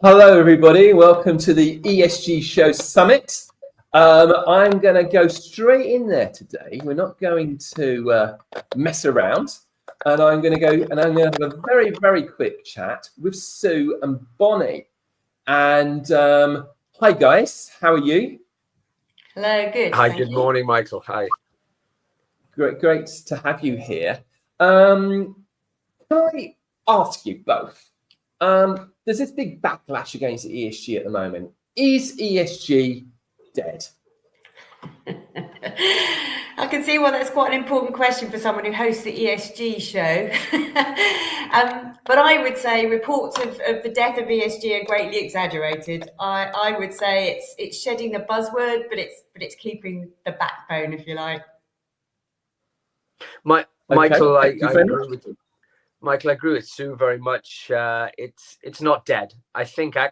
Hello, everybody. Welcome to the ESG Show Summit. I'm going to go straight in there today. We're not going to mess around. And I'm going to have a very, very quick chat with Sue and Bonney. And hi, guys. How are you? Hello, good. Hi, good morning, Michael. Hi. Great to have you here. Can I ask you both? There's this big backlash against ESG at the moment. Is ESG dead? I can see why that's quite an important question for someone who hosts the ESG show. But I would say reports of the death of ESG are greatly exaggerated. I would say it's shedding the buzzword, but it's keeping the backbone, if you like. Michael, I agree with you. Michael, I agree with Sue very much. It's not dead. I think our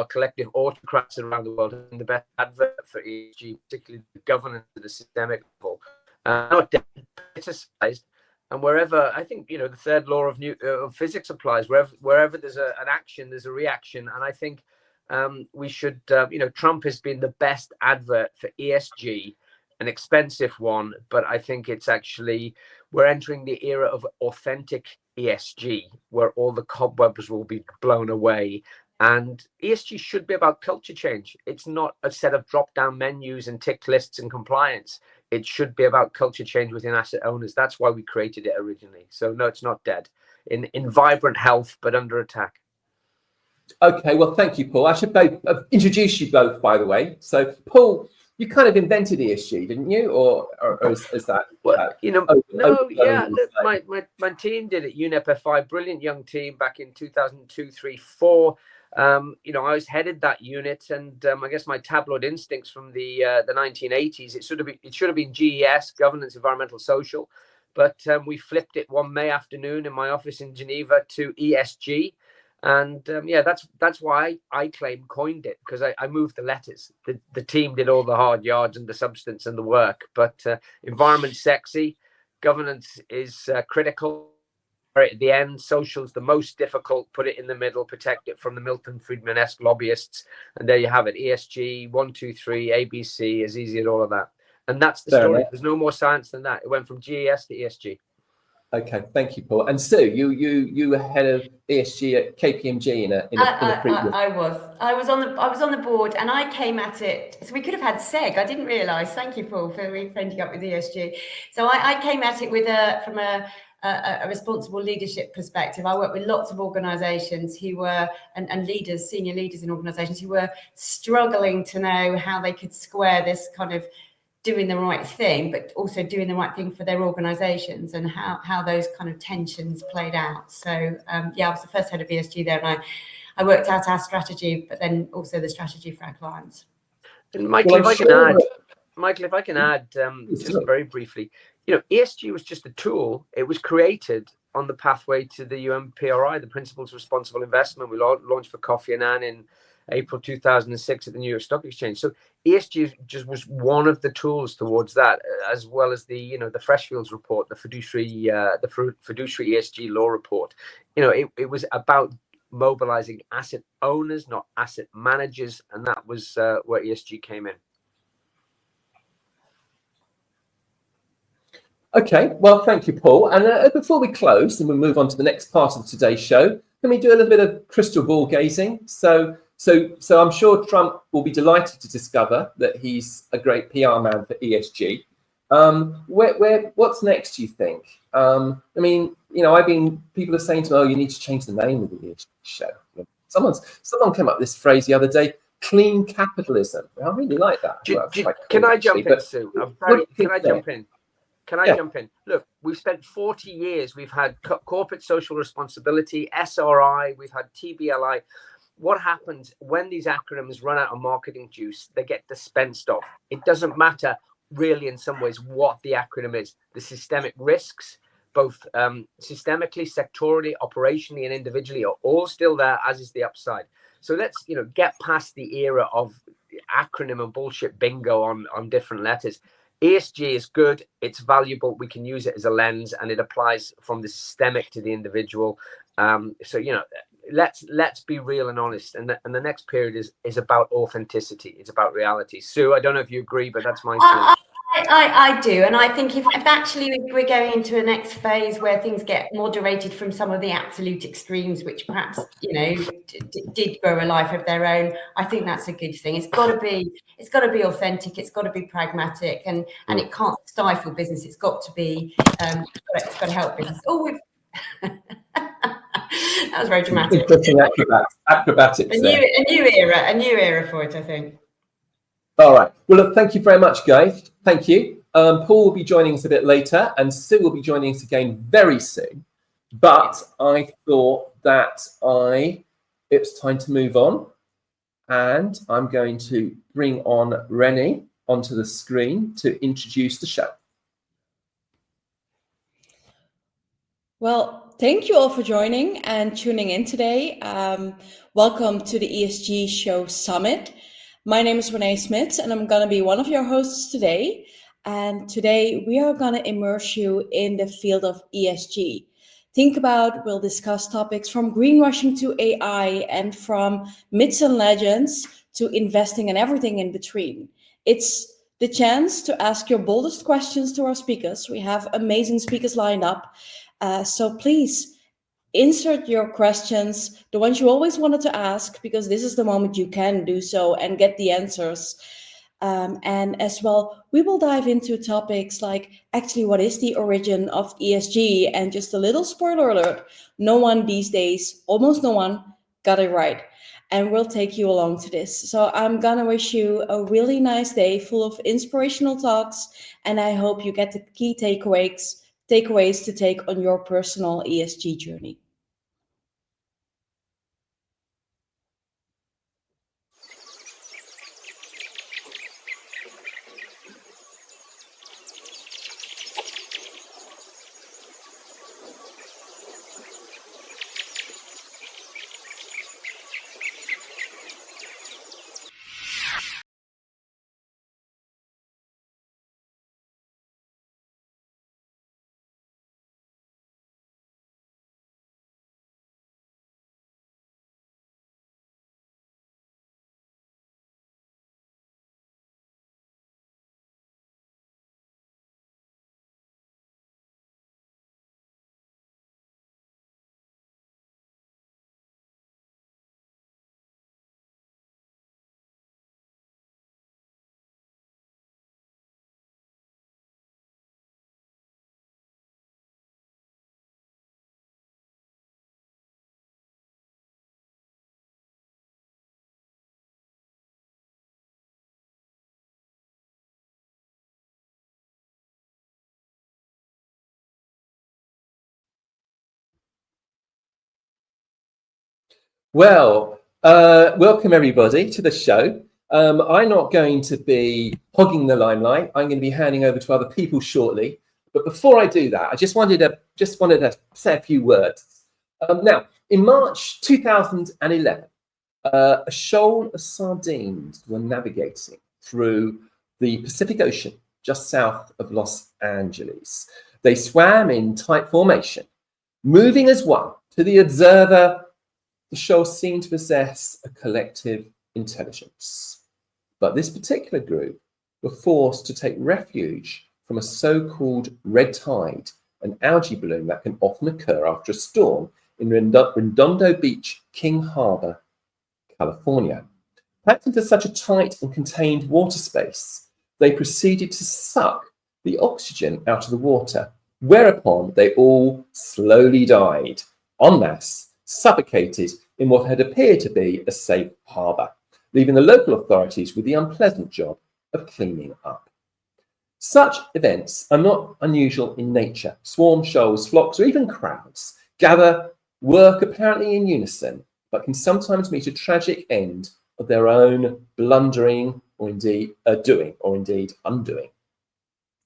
collective autocrats around the world are the best advert for ESG, particularly the governance at the systemic level. Not dead, politicized, and wherever I think the third law of physics applies. Wherever there's an action, there's a reaction, and I think we should. Trump has been the best advert for ESG. An expensive one, but I think it's actually we're entering the era of authentic ESG, where all the cobwebs will be blown away. And ESG should be about culture change. It's not a set of drop-down menus and tick lists and compliance. It should be about culture change within asset owners. That's why we created it originally. So no, it's not dead. In vibrant health, but under attack. Okay, well, thank you, Paul. I should introduce you both, by the way. So, Paul, you kind of invented ESG, didn't you? Or is that? Well, my team did it. UNEP FI, brilliant young team back in 2002, 3, 4. I was headed that unit, and I guess my tabloid instincts from the 1980s. It should have been GES, governance, environmental, social, but we flipped it one May afternoon in my office in Geneva to ESG. And that's why I coined it, because I moved the letters. The team did all the hard yards and the substance and the work. But environment's sexy, governance is critical. At the end, social's the most difficult. Put it in the middle, protect it from the Milton Friedman-esque lobbyists, and there you have it. ESG 1, 2, 3, ABC is easy at all of that, and that's the story. There's no more science than that. It went from GES to ESG. Okay, thank you, Paul. And Sue, you were head of ESG at KPMG in a previous. I was on the board, and I came at it. So we could have had SEG. I didn't realise. Thank you, Paul, for friending up with ESG. So I came at it from a responsible leadership perspective. I worked with lots of organisations who were and leaders, senior leaders in organisations who were struggling to know how they could square this kind of doing the right thing, but also doing the right thing for their organisations, and how those kind of tensions played out. So I was the first head of ESG there, and I worked out our strategy, but then also the strategy for our clients. And Michael, if I can add, just very briefly, ESG was just a tool. It was created on the pathway to the UNPRI, the Principles of Responsible Investment. We launched for Kofi Annan in April 2006 at the New York Stock Exchange. So ESG just was one of the tools towards that, as well as the Freshfields report, the fiduciary ESG law report. It was about mobilizing asset owners, not asset managers, and that was where ESG came in. Okay, well, thank you, Paul. And before we close and we move on to the next part of today's show, let me do a little bit of crystal ball gazing. So I'm sure Trump will be delighted to discover that he's a great PR man for ESG. What's next, do you think? People are saying to me, you need to change the name of the ESG show. Someone came up with this phrase the other day, clean capitalism. I really like that. Can I jump in, Sue? Can I jump in? Can I jump in? Look, we've spent 40 years. We've had corporate social responsibility, SRI, we've had TBLI. What happens when these acronyms run out of marketing juice? They get dispensed off. It doesn't matter really in some ways what the acronym is. The systemic risks, both systemically, sectorally, operationally, and individually, are all still there, as is the upside. So let's get past the era of acronym and bullshit bingo on different letters. ESG is good, it's valuable, we can use it as a lens, and it applies from the systemic to the individual. let's be real and honest. And the next period is about authenticity. It's about reality. Sue, I don't know if you agree, but that's my feeling. I do, and I think if actually we're going into a next phase where things get moderated from some of the absolute extremes, which perhaps did grow a life of their own, I think that's a good thing. It's got to be authentic. It's got to be pragmatic, and it can't stifle business. It's got to be it's got to help business. Oh, that was very dramatic. Interesting acrobatics. A new era for it, I think. All right. Well, look, thank you very much, guys. Thank you. Paul will be joining us a bit later, and Sue will be joining us again very soon. But I thought that it's time to move on, and I'm going to bring on Renée onto the screen to introduce the show. Well, thank you all for joining and tuning in today. Welcome to the ESG Show Summit. My name is Renée Smits, and I'm going to be one of your hosts today. And today we are going to immerse you in the field of ESG. We'll discuss topics from greenwashing to AI, and from myths and legends to investing and everything in between. It's the chance to ask your boldest questions to our speakers. We have amazing speakers lined up. So please insert your questions, the ones you always wanted to ask, because this is the moment you can do so and get the answers. And as well, we will dive into topics like actually what is the origin of ESG, and just a little spoiler alert, no one these days, almost no one, got it right. And we'll take you along to this. So I'm gonna wish you a really nice day full of inspirational talks, and I hope you get the key takeaways to take on your personal ESG journey. Well, welcome everybody to the show. I'm not going to be hogging the limelight. I'm going to be handing over to other people shortly. But before I do that, I just wanted to say a few words. Now, in March 2011, a shoal of sardines were navigating through the Pacific Ocean just south of Los Angeles. They swam in tight formation, moving as one. To the observer, the shoal seemed to possess a collective intelligence. But this particular group were forced to take refuge from a so-called red tide, an algae bloom that can often occur after a storm in Redondo Beach, King Harbor, California. Packed into such a tight and contained water space, they proceeded to suck the oxygen out of the water, whereupon they all slowly died, en masse, suffocated in what had appeared to be a safe harbour, leaving the local authorities with the unpleasant job of cleaning up. Such events are not unusual in nature. Swarms, shoals, flocks, or even crowds gather, work apparently in unison, but can sometimes meet a tragic end of their own blundering or indeed undoing.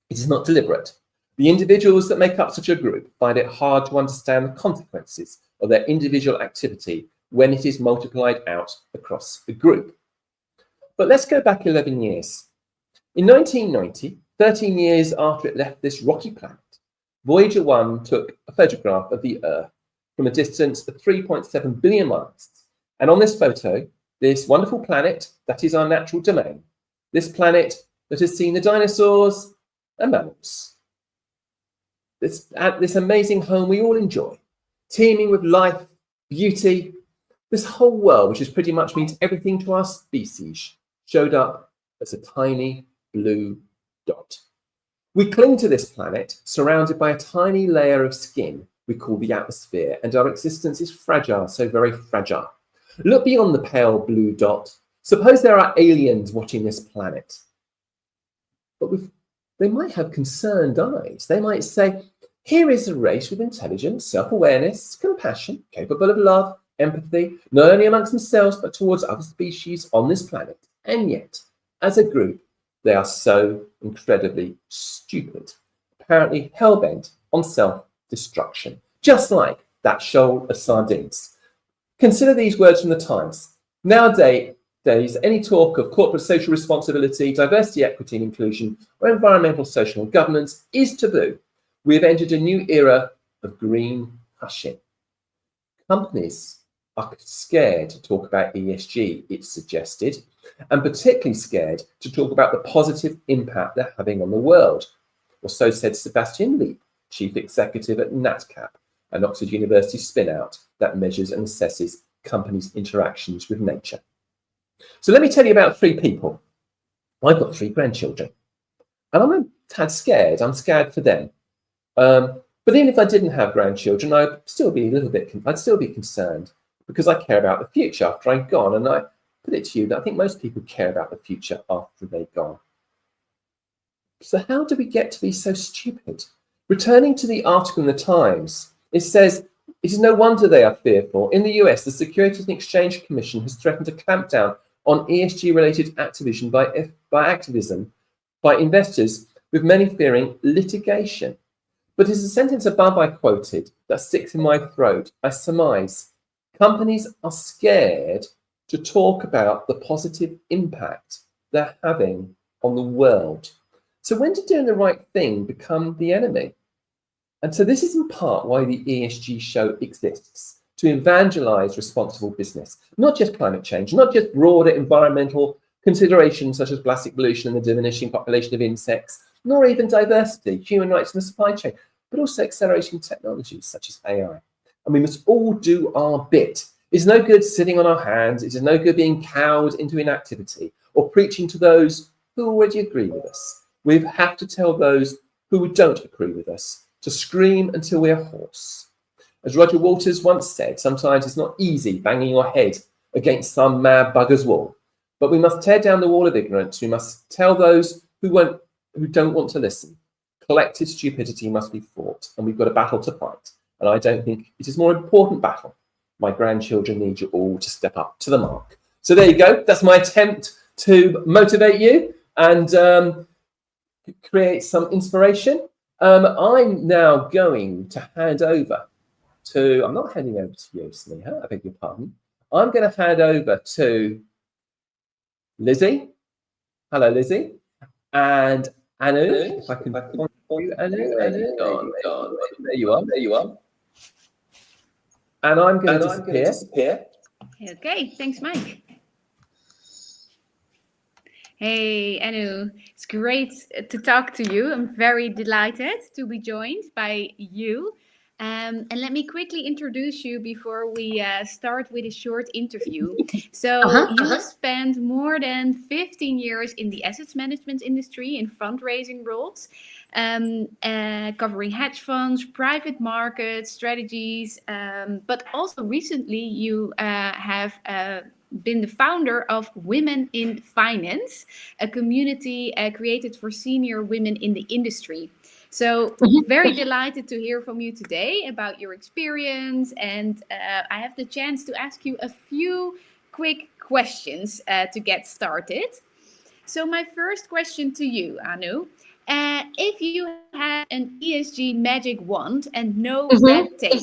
It is not deliberate. The individuals that make up such a group find it hard to understand the consequences of their individual activity when it is multiplied out across the group. But let's go back 11 years. In 1990, 13 years after it left this rocky planet, Voyager 1 took a photograph of the Earth from a distance of 3.7 billion miles. And on this photo, this wonderful planet that is our natural domain, this planet that has seen the dinosaurs and mammals. This amazing home we all enjoy, teeming with life, beauty. This whole world, which is pretty much means everything to our species, showed up as a tiny blue dot. We cling to this planet, surrounded by a tiny layer of skin we call the atmosphere, and our existence is fragile, so very fragile. Look beyond the pale blue dot. Suppose there are aliens watching this planet. But they might have concerned eyes. They might say, here is a race with intelligence, self-awareness, compassion, capable of love, empathy, not only amongst themselves, but towards other species on this planet. And yet, as a group, they are so incredibly stupid, apparently hell-bent on self-destruction, just like that shoal of sardines. Consider these words from the Times. Nowadays, any talk of corporate social responsibility, diversity, equity and inclusion, or environmental, social and governance is taboo. We have entered a new era of green hushing. Companies are scared to talk about ESG, it's suggested, and particularly scared to talk about the positive impact they're having on the world. Or so said Sebastian Leap, chief executive at NatCap, an Oxford University spin-out that measures and assesses companies' interactions with nature. So let me tell you about 3 people. I've got 3 grandchildren, and I'm a tad scared. I'm scared for them. But even if I didn't have grandchildren, I'd still be concerned, because I care about the future after I'm gone. And I put it to you that I think most people care about the future after they've gone. So how do we get to be so stupid? Returning to the article in the Times, it says, it is no wonder they are fearful. In the US, the Securities and Exchange Commission has threatened to clamp down on ESG-related activism by investors, with many fearing litigation. But it's a sentence above I quoted that sticks in my throat. I surmise companies are scared to talk about the positive impact they're having on the world. So when did doing the right thing become the enemy? And so this is in part why the ESG show exists, to evangelize responsible business, not just climate change, not just broader environmental considerations such as plastic pollution and the diminishing population of insects, nor even diversity, human rights in the supply chain, but also accelerating technologies such as AI. And we must all do our bit. It's no good sitting on our hands. It is no good being cowed into inactivity or preaching to those who already agree with us. We have to tell those who don't agree with us to scream until we're hoarse. As Roger Waters once said, sometimes it's not easy banging your head against some mad bugger's wall, but we must tear down the wall of ignorance. We must tell those who don't want to listen. Collective stupidity must be fought, and we've got a battle to fight. And I don't think it is a more important battle. My grandchildren need you all to step up to the mark. So there you go. That's my attempt to motivate you and create some inspiration. I'm now going to hand over to, I'm not handing over to you, Sneha, I beg your pardon. I'm going to hand over to Lizzie. Hello, Lizzie. And Anu, if I can find you, Anu. There you are. And I'm going to disappear. Okay, thanks, Mike. Hey, Anu, it's great to talk to you. I'm very delighted to be joined by you. And let me quickly introduce you before we start with a short interview. So you have spent more than 15 years in the assets management industry in fundraising roles, covering hedge funds, private markets, strategies, but also recently you have been the founder of Women in Finance, a community created for senior women in the industry. So very delighted to hear from you today about your experience, and I have the chance to ask you a few quick questions to get started. So my first question to you, Anu, if you had an ESG magic wand and no red tape,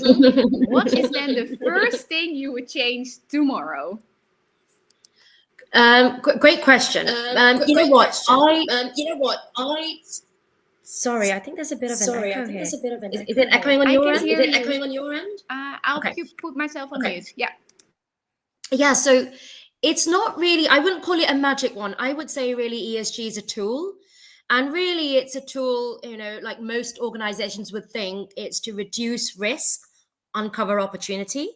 what is then the first thing you would change tomorrow? Great question. You know what? Sorry, I think there's a bit of an echo here. Is Is it echoing on your end? Is it echoing on your end? I'll put myself on mute. Yeah. Yeah, so it's not really, I wouldn't call it a magic one. I would say really ESG is a tool. And really it's a tool, like most organizations would think, it's to reduce risk, uncover opportunity,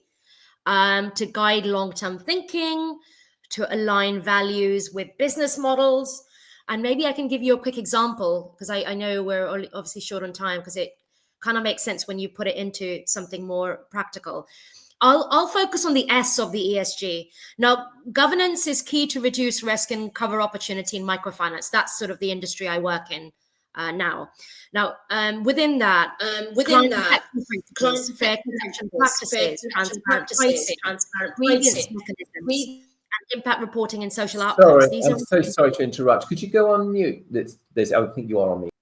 to guide long-term thinking, to align values with business models. And maybe I can give you a quick example, because I know we're obviously short on time, because it kind of makes sense when you put it into something more practical. I'll focus on the S of the ESG. Now, governance is key to reduce risk and cover opportunity in microfinance. That's sort of the industry I work in now. Now, within that, client principles, fair consumption practices, transparent pricing, grievance mechanisms, and impact reporting and social outcomes. Sorry, I'm so sorry to interrupt. Could you go on mute? I think you are on mute.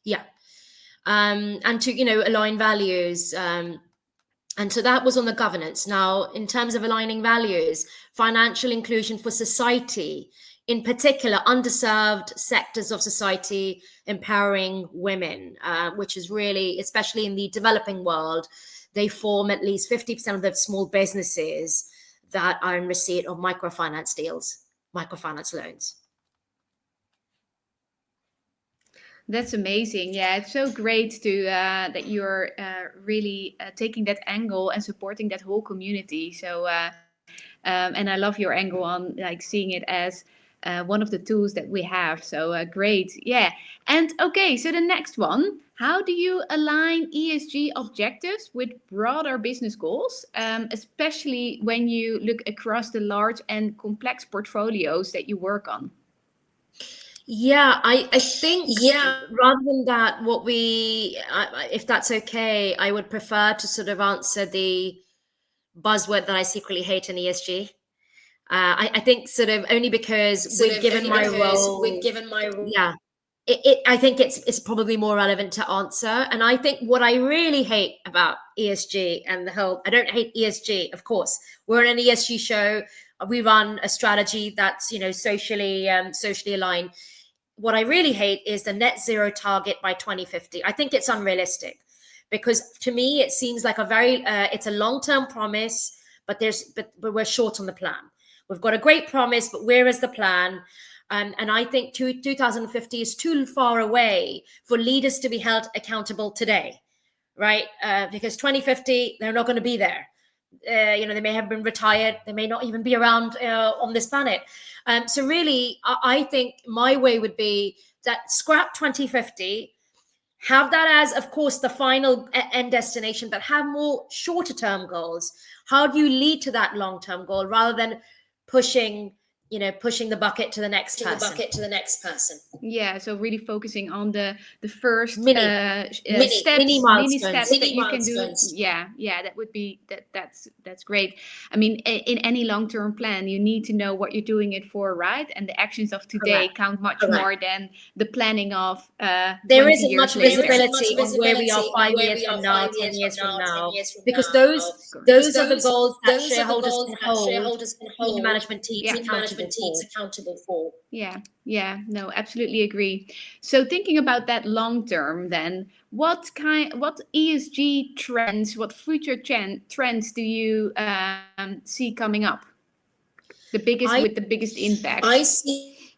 Yeah. And to, align values. And so that was on the governance. Now, in terms of aligning values, financial inclusion for society, in particular, underserved sectors of society, empowering women, which is really, especially in the developing world, they form at least 50% of the small businesses that are in receipt of microfinance deals, microfinance loans. That's amazing. Yeah, it's so great to that you're really taking that angle and supporting that whole community. So, and I love your angle on like seeing it as one of the tools that we have. So great. Yeah. And okay, so the next one, how do you align ESG objectives with broader business goals, especially when you look across the large and complex portfolios that you work on? Yeah, I think rather than that, if that's okay, I would prefer to sort of answer the buzzword that I secretly hate in ESG. I think sort of only because given my role, yeah, I think it's probably more relevant to answer. And I think what I really hate about ESG and I don't hate ESG, of course. We're an ESG show. We run a strategy that's, socially aligned. What I really hate is the net zero target by 2050. I think it's unrealistic because to me, it seems like it's a long-term promise, but we're short on the plan. We've got a great promise, but where is the plan? And I think 2050 is too far away for leaders to be held accountable today, right? Because 2050, they're not going to be there. They may have been retired. They may not even be around on this planet. So really, I think my way would be that scrap 2050, have that as, of course, the final end destination, but have more shorter term goals. How do you lead to that long-term goal rather than pushing the bucket to the next person? Yeah, so really focusing on the first mini steps that you can do. Yeah, that would be that's great. I mean, in any long-term plan, you need to know what you're doing it for, right? And the actions of today count much more than the planning of. There isn't much visibility on where we are 5 years from now, 10 years from now, because those are the goals that shareholders can hold, senior management teams accountable for. Yeah, no, absolutely agree. So thinking about that long term, then what ESG trends, what future trends do you see coming up? With the biggest impact. I see.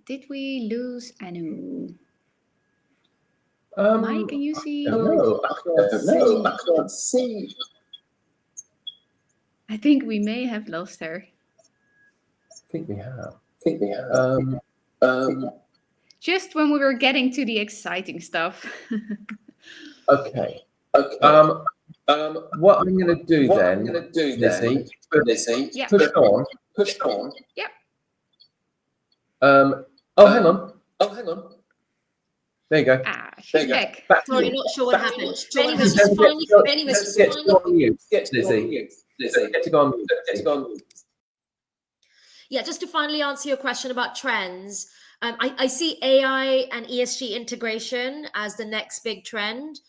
Did we lose Anu? Mike, can you see? No, I can't see. I think we may have lost her. I think we have. Just when we were getting to the exciting stuff. Okay. What I'm going to do then, Lizzie, push on. Yep. Hang on. There you go. She's back. Sorry, not sure what happened. Benny was get to go on mute, Lizzie. Get to go on mute. Yeah, just to finally answer your question about trends, I see AI and ESG integration as the next big trend.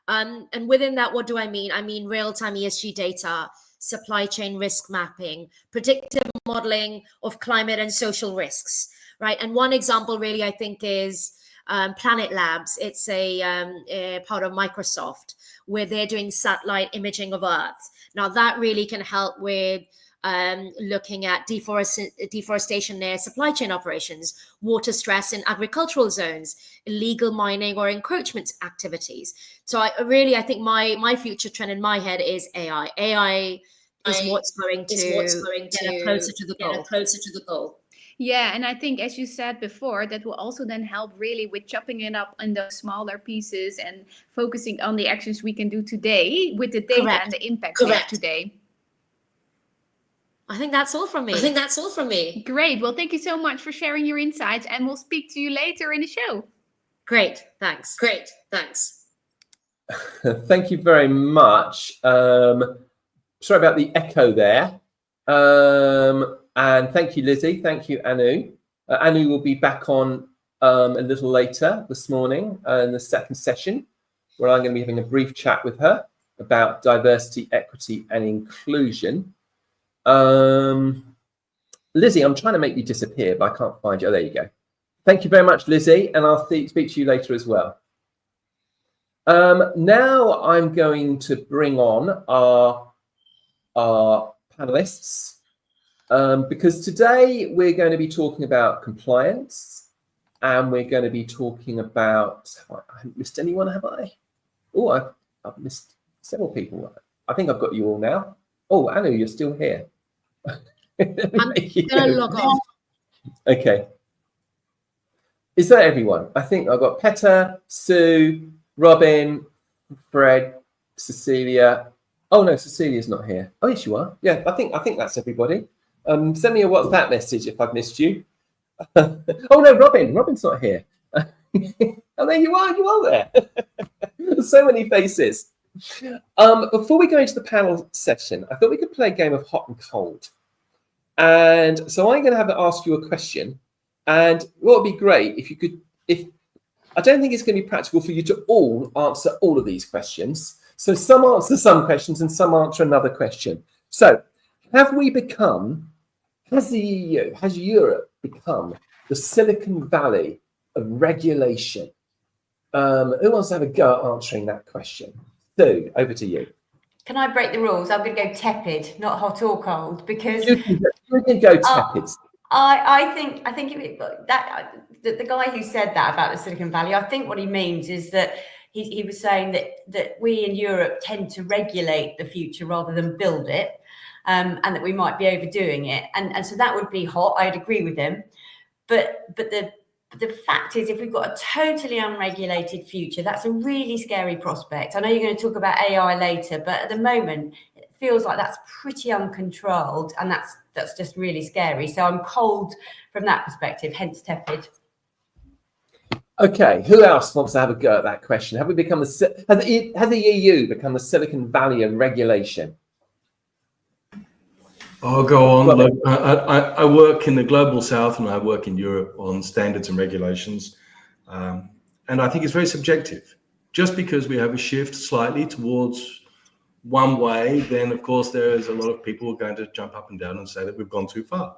And within that, what do I mean? I mean real-time ESG data, supply chain risk mapping, predictive modeling of climate and social risks, right? And one example really, I think, is Planet Labs. It's a part of Microsoft, where they're doing satellite imaging of Earth. Now that really can help with looking at deforestation near supply chain operations, water stress in agricultural zones, illegal mining or encroachment activities. So I think my future trend in my head is AI. AI is what's going to get us closer to the goal. Yeah, and I think, as you said before, that will also then help really with chopping it up in those smaller pieces and focusing on the actions we can do today with the data and the impact we have today. I think that's all from me. Great. Well, thank you so much for sharing your insights, and we'll speak to you later in the show. Great. Thanks. Thank you very much. Sorry about the echo there. And thank you, Lizzie. Thank you, Anu. Anu will be back on a little later this morning in the second session, where I'm going to be having a brief chat with her about diversity, equity, and inclusion. Lizzie, I'm trying to make you disappear, but I can't find you. Oh, there you go. Thank you very much, Lizzie, and I'll speak to you later as well. Now I'm going to bring on our panelists, because today we're going to be talking about compliance, and we're going to be talking about, I haven't missed anyone, have I? Oh, I've missed several people. I think I've got you all now. Oh, Anu, you're still here. I'm going to log off. Okay. Is that everyone? I think I've got Petter, Sue, Robin, Fred, Cecilia. Oh no, Cecilia's not here. Oh yes, you are. Yeah, I think that's everybody. Send me a WhatsApp message if I've missed you. Oh no, Robin's not here. Oh, there you are. You are there. So many faces. Before we go into the panel session, I thought we could play a game of hot and cold. And so I'm going to ask you a question. And what would be great if you could, I don't think it's going to be practical for you to all answer all of these questions. So some answer some questions and some answer another question. So has the EU, has Europe become the Silicon Valley of regulation? Who wants to have a go at answering that question? Sue, over to you. Can I break the rules? I'm going to go tepid, not hot or cold, because you can go tepid. I think that the guy who said that about the Silicon Valley, I think what he means is that he was saying that we in Europe tend to regulate the future rather than build it, and that we might be overdoing it, and so that would be hot. I'd agree with him, but the fact is, if we've got a totally unregulated future, that's a really scary prospect. I know you're going to talk about AI later, but at the moment, it feels like that's pretty uncontrolled, and that's just really scary. So I'm cold from that perspective, hence tepid. Okay, who else wants to have a go at that question? Have we become has the EU become the Silicon Valley of regulation? I'll go on. Look, I work in the global south and I work in Europe on standards and regulations. And I think it's very subjective. Just because we have a shift slightly towards one way, then of course there is a lot of people who are going to jump up and down and say that we've gone too far.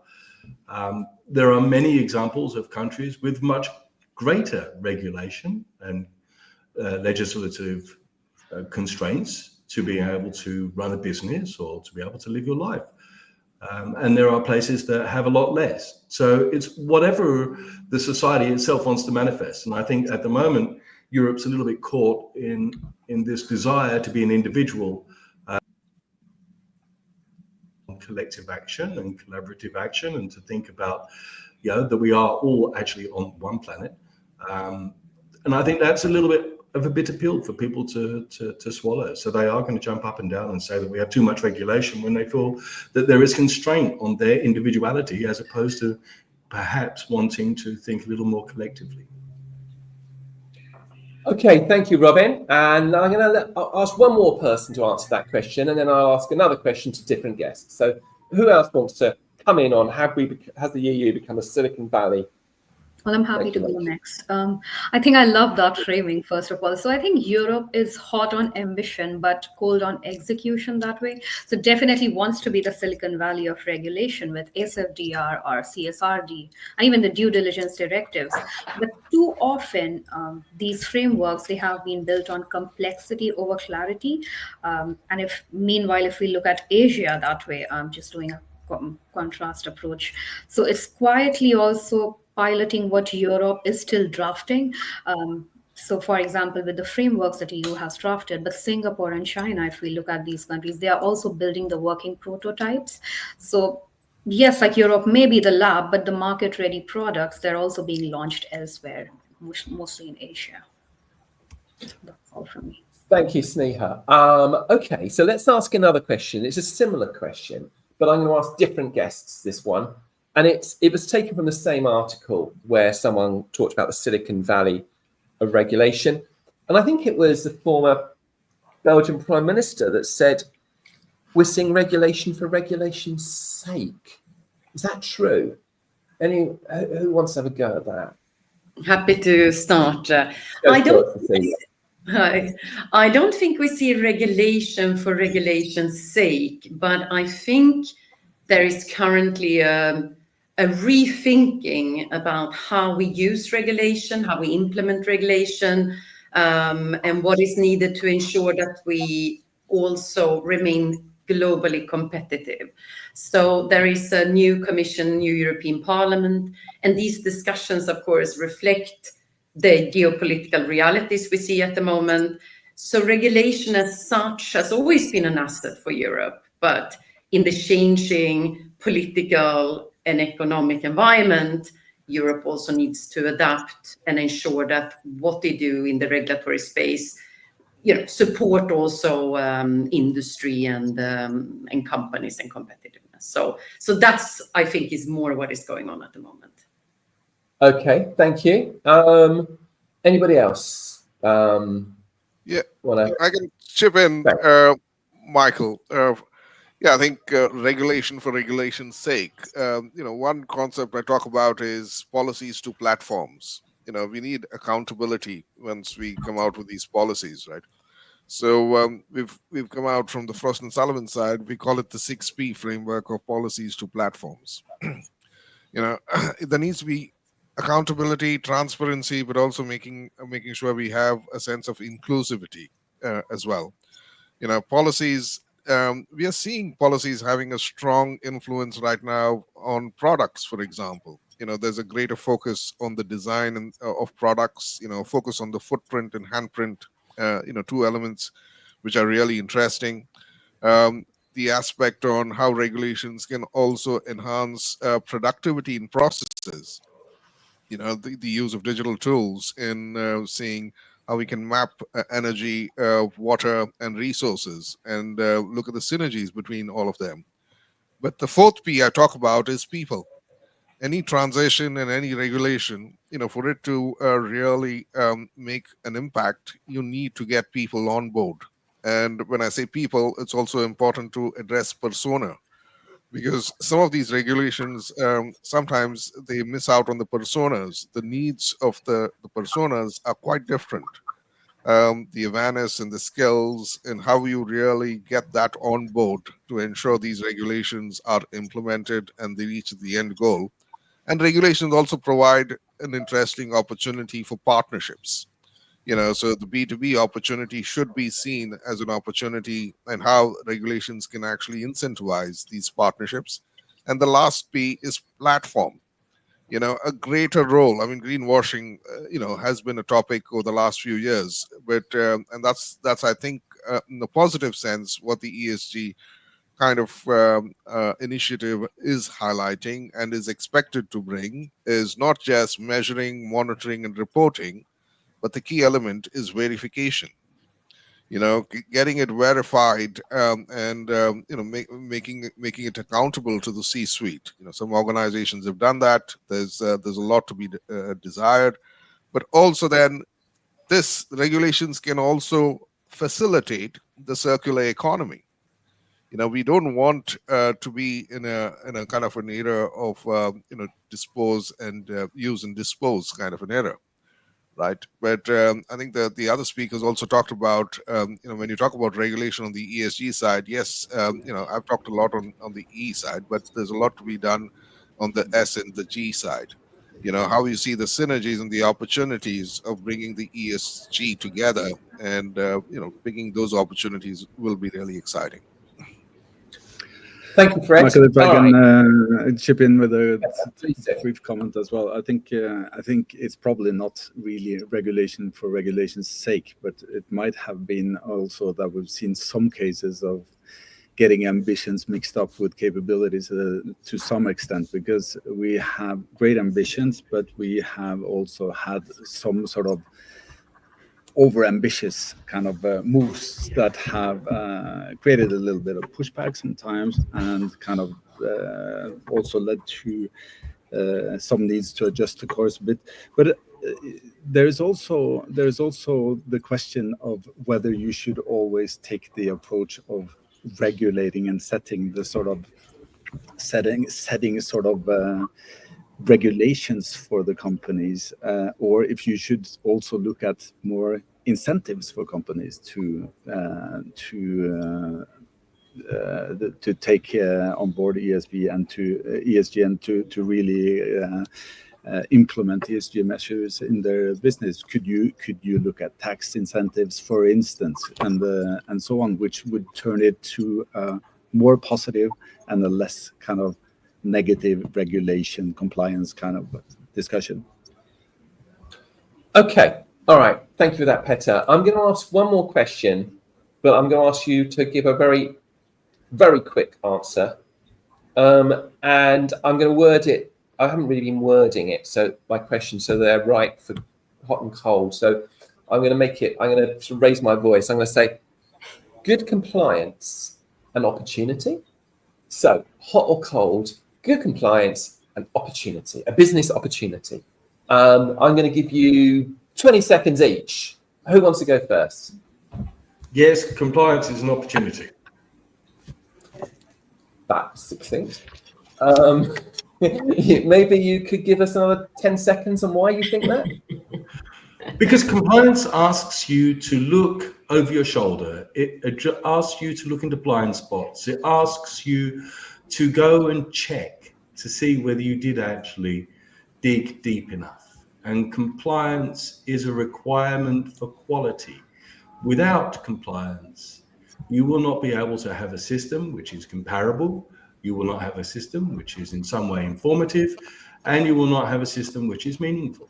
There are many examples of countries with much greater regulation and legislative constraints to being able to run a business or to be able to live your life. And there are places that have a lot less. So it's whatever the society itself wants to manifest. And I think at the moment, Europe's a little bit caught in this desire to be an individual, collective action and collaborative action, and to think about, that we are all actually on one planet. And I think that's a little bit of a bitter pill for people to swallow. So they are going to jump up and down and say that we have too much regulation when they feel that there is constraint on their individuality, as opposed to perhaps wanting to think a little more collectively. Okay, thank you, Robin. And I'm going to ask one more person to answer that question, and then I'll ask another question to different guests. So who else wants to come in on has the EU become a Silicon Valley Well, I'm happy to go next. I think I love that framing, first of all. So I think Europe is hot on ambition, but cold on execution that way. So definitely wants to be the Silicon Valley of regulation with SFDR or CSRD, and even the due diligence directives. But too often, these frameworks, they have been built on complexity over clarity. And meanwhile, if we look at Asia that way, I'm just doing a contrast approach. So it's quietly also piloting what Europe is still drafting. So, for example, with the frameworks that EU has drafted, but Singapore and China, if we look at these countries, they are also building the working prototypes. So, yes, like Europe may be the lab, but the market-ready products, they're also being launched elsewhere, mostly in Asia. That's all from me. Thank you, Sneha. Okay, so let's ask another question. It's a similar question, but I'm going to ask different guests this one. And it was taken from the same article where someone talked about the Silicon Valley of regulation. And I think it was the former Belgian Prime Minister that said, we're seeing regulation for regulation's sake. Is that true? Who wants to have a go at that? Happy to start. I don't think we see regulation for regulation's sake, but I think there is currently a rethinking about how we use regulation, how we implement regulation, and what is needed to ensure that we also remain globally competitive. So there is a new Commission, new European Parliament, and these discussions, of course, reflect the geopolitical realities we see at the moment. So regulation as such has always been an asset for Europe, but in the changing political and economic environment, Europe also needs to adapt and ensure that what they do in the regulatory space, support also industry and companies and competitiveness. So that's, I think, is more what is going on at the moment. Okay, thank you. Anybody else? I can chip in, Michael. I think regulation for regulation's sake. One concept I talk about is policies to platforms. We need accountability once we come out with these policies, right? So we've come out from the Frost and Sullivan side. We call it the 6P framework of policies to platforms. There needs to be accountability, transparency, but also making sure we have a sense of inclusivity as well. Policies. We are seeing policies having a strong influence right now on products, for example. There's a greater focus on the design of products, focus on the footprint and handprint, two elements which are really interesting. The aspect on how regulations can also enhance productivity in processes. The use of digital tools in seeing how we can map energy, water, and resources, and look at the synergies between all of them. But the fourth P I talk about is people. Any transition and any regulation, for it to really make an impact, you need to get people on board. And when I say people, it's also important to address persona, because some of these regulations, sometimes they miss out on the personas. The needs of the personas are quite different. The awareness and the skills and how you really get that on board to ensure these regulations are implemented and they reach the end goal. And regulations also provide an interesting opportunity for partnerships. So the B2B opportunity should be seen as an opportunity, and how regulations can actually incentivize these partnerships. And the last P is platform. A greater role. I mean, greenwashing, has been a topic over the last few years, but and that's I think in the positive sense what the ESG kind of initiative is highlighting and is expected to bring is not just measuring, monitoring, and reporting, but the key element is verification. Getting it verified and making it accountable to the C-suite. Some organizations have done that. There's a lot to be desired, but also then this regulations can also facilitate the circular economy. We don't want to be in a kind of an era of dispose and use and dispose kind of an era, right? But I think that the other speakers also talked about when you talk about regulation on the ESG side, yes, I've talked a lot on the E side, but there's a lot to be done on the S and the G side. How you see the synergies and the opportunities of bringing the ESG together, and bringing those opportunities will be really exciting. Thank you, Fred. Michael, if I can chip in with a brief comment as well. I think it's probably not really regulation for regulation's sake, but it might have been also that we've seen some cases of getting ambitions mixed up with capabilities to some extent, because we have great ambitions, but we have also had some sort of over-ambitious kind of moves that have created a little bit of pushback sometimes, and kind of also led to some needs to adjust the course a bit. But there's also the question of whether you should always take the approach of regulating and setting the sort of setting sort of regulations for the companies, or if you should also look at more incentives for companies to take on board ESG and to really implement ESG measures in their business. Could you look at tax incentives, for instance, and so on, which would turn it to a more positive and a less kind of negative regulation compliance kind of discussion? Okay, all right. Thank you for that, Petter. I'm going to ask one more question, but I'm going to ask you to give a very, very quick answer. And I'm going to word it. I haven't really been wording it, so my question, so they're right for hot and cold. So I'm going to sort of raise my voice. I'm going to say, good compliance and opportunity. So hot or cold, good compliance and opportunity, a business opportunity. I'm going to give you 20 seconds each. Who wants to go first? Yes, compliance is an opportunity. That's succinct. Maybe you could give us another 10 seconds on why you think that? Because compliance asks you to look over your shoulder. It asks you to look into blind spots. It asks you to go and check to see whether you did actually dig deep enough. And compliance is a requirement for quality. Without compliance, you will not be able to have a system which is comparable. You will not have a system which is in some way informative, and you will not have a system which is meaningful.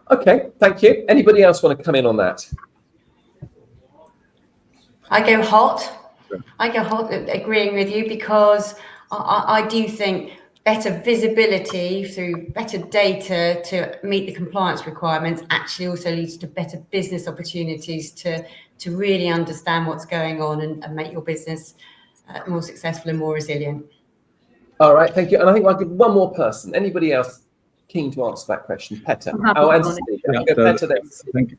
Okay, thank you. Anybody else want to come in on that? I go hot, agreeing with you, because I do think better visibility through better data to meet the compliance requirements actually also leads to better business opportunities to really understand what's going on and make your business more successful and more resilient. All right, thank you. And I think I'll give one more person. Anybody else keen to answer that question? Petter. Petter. Thank you.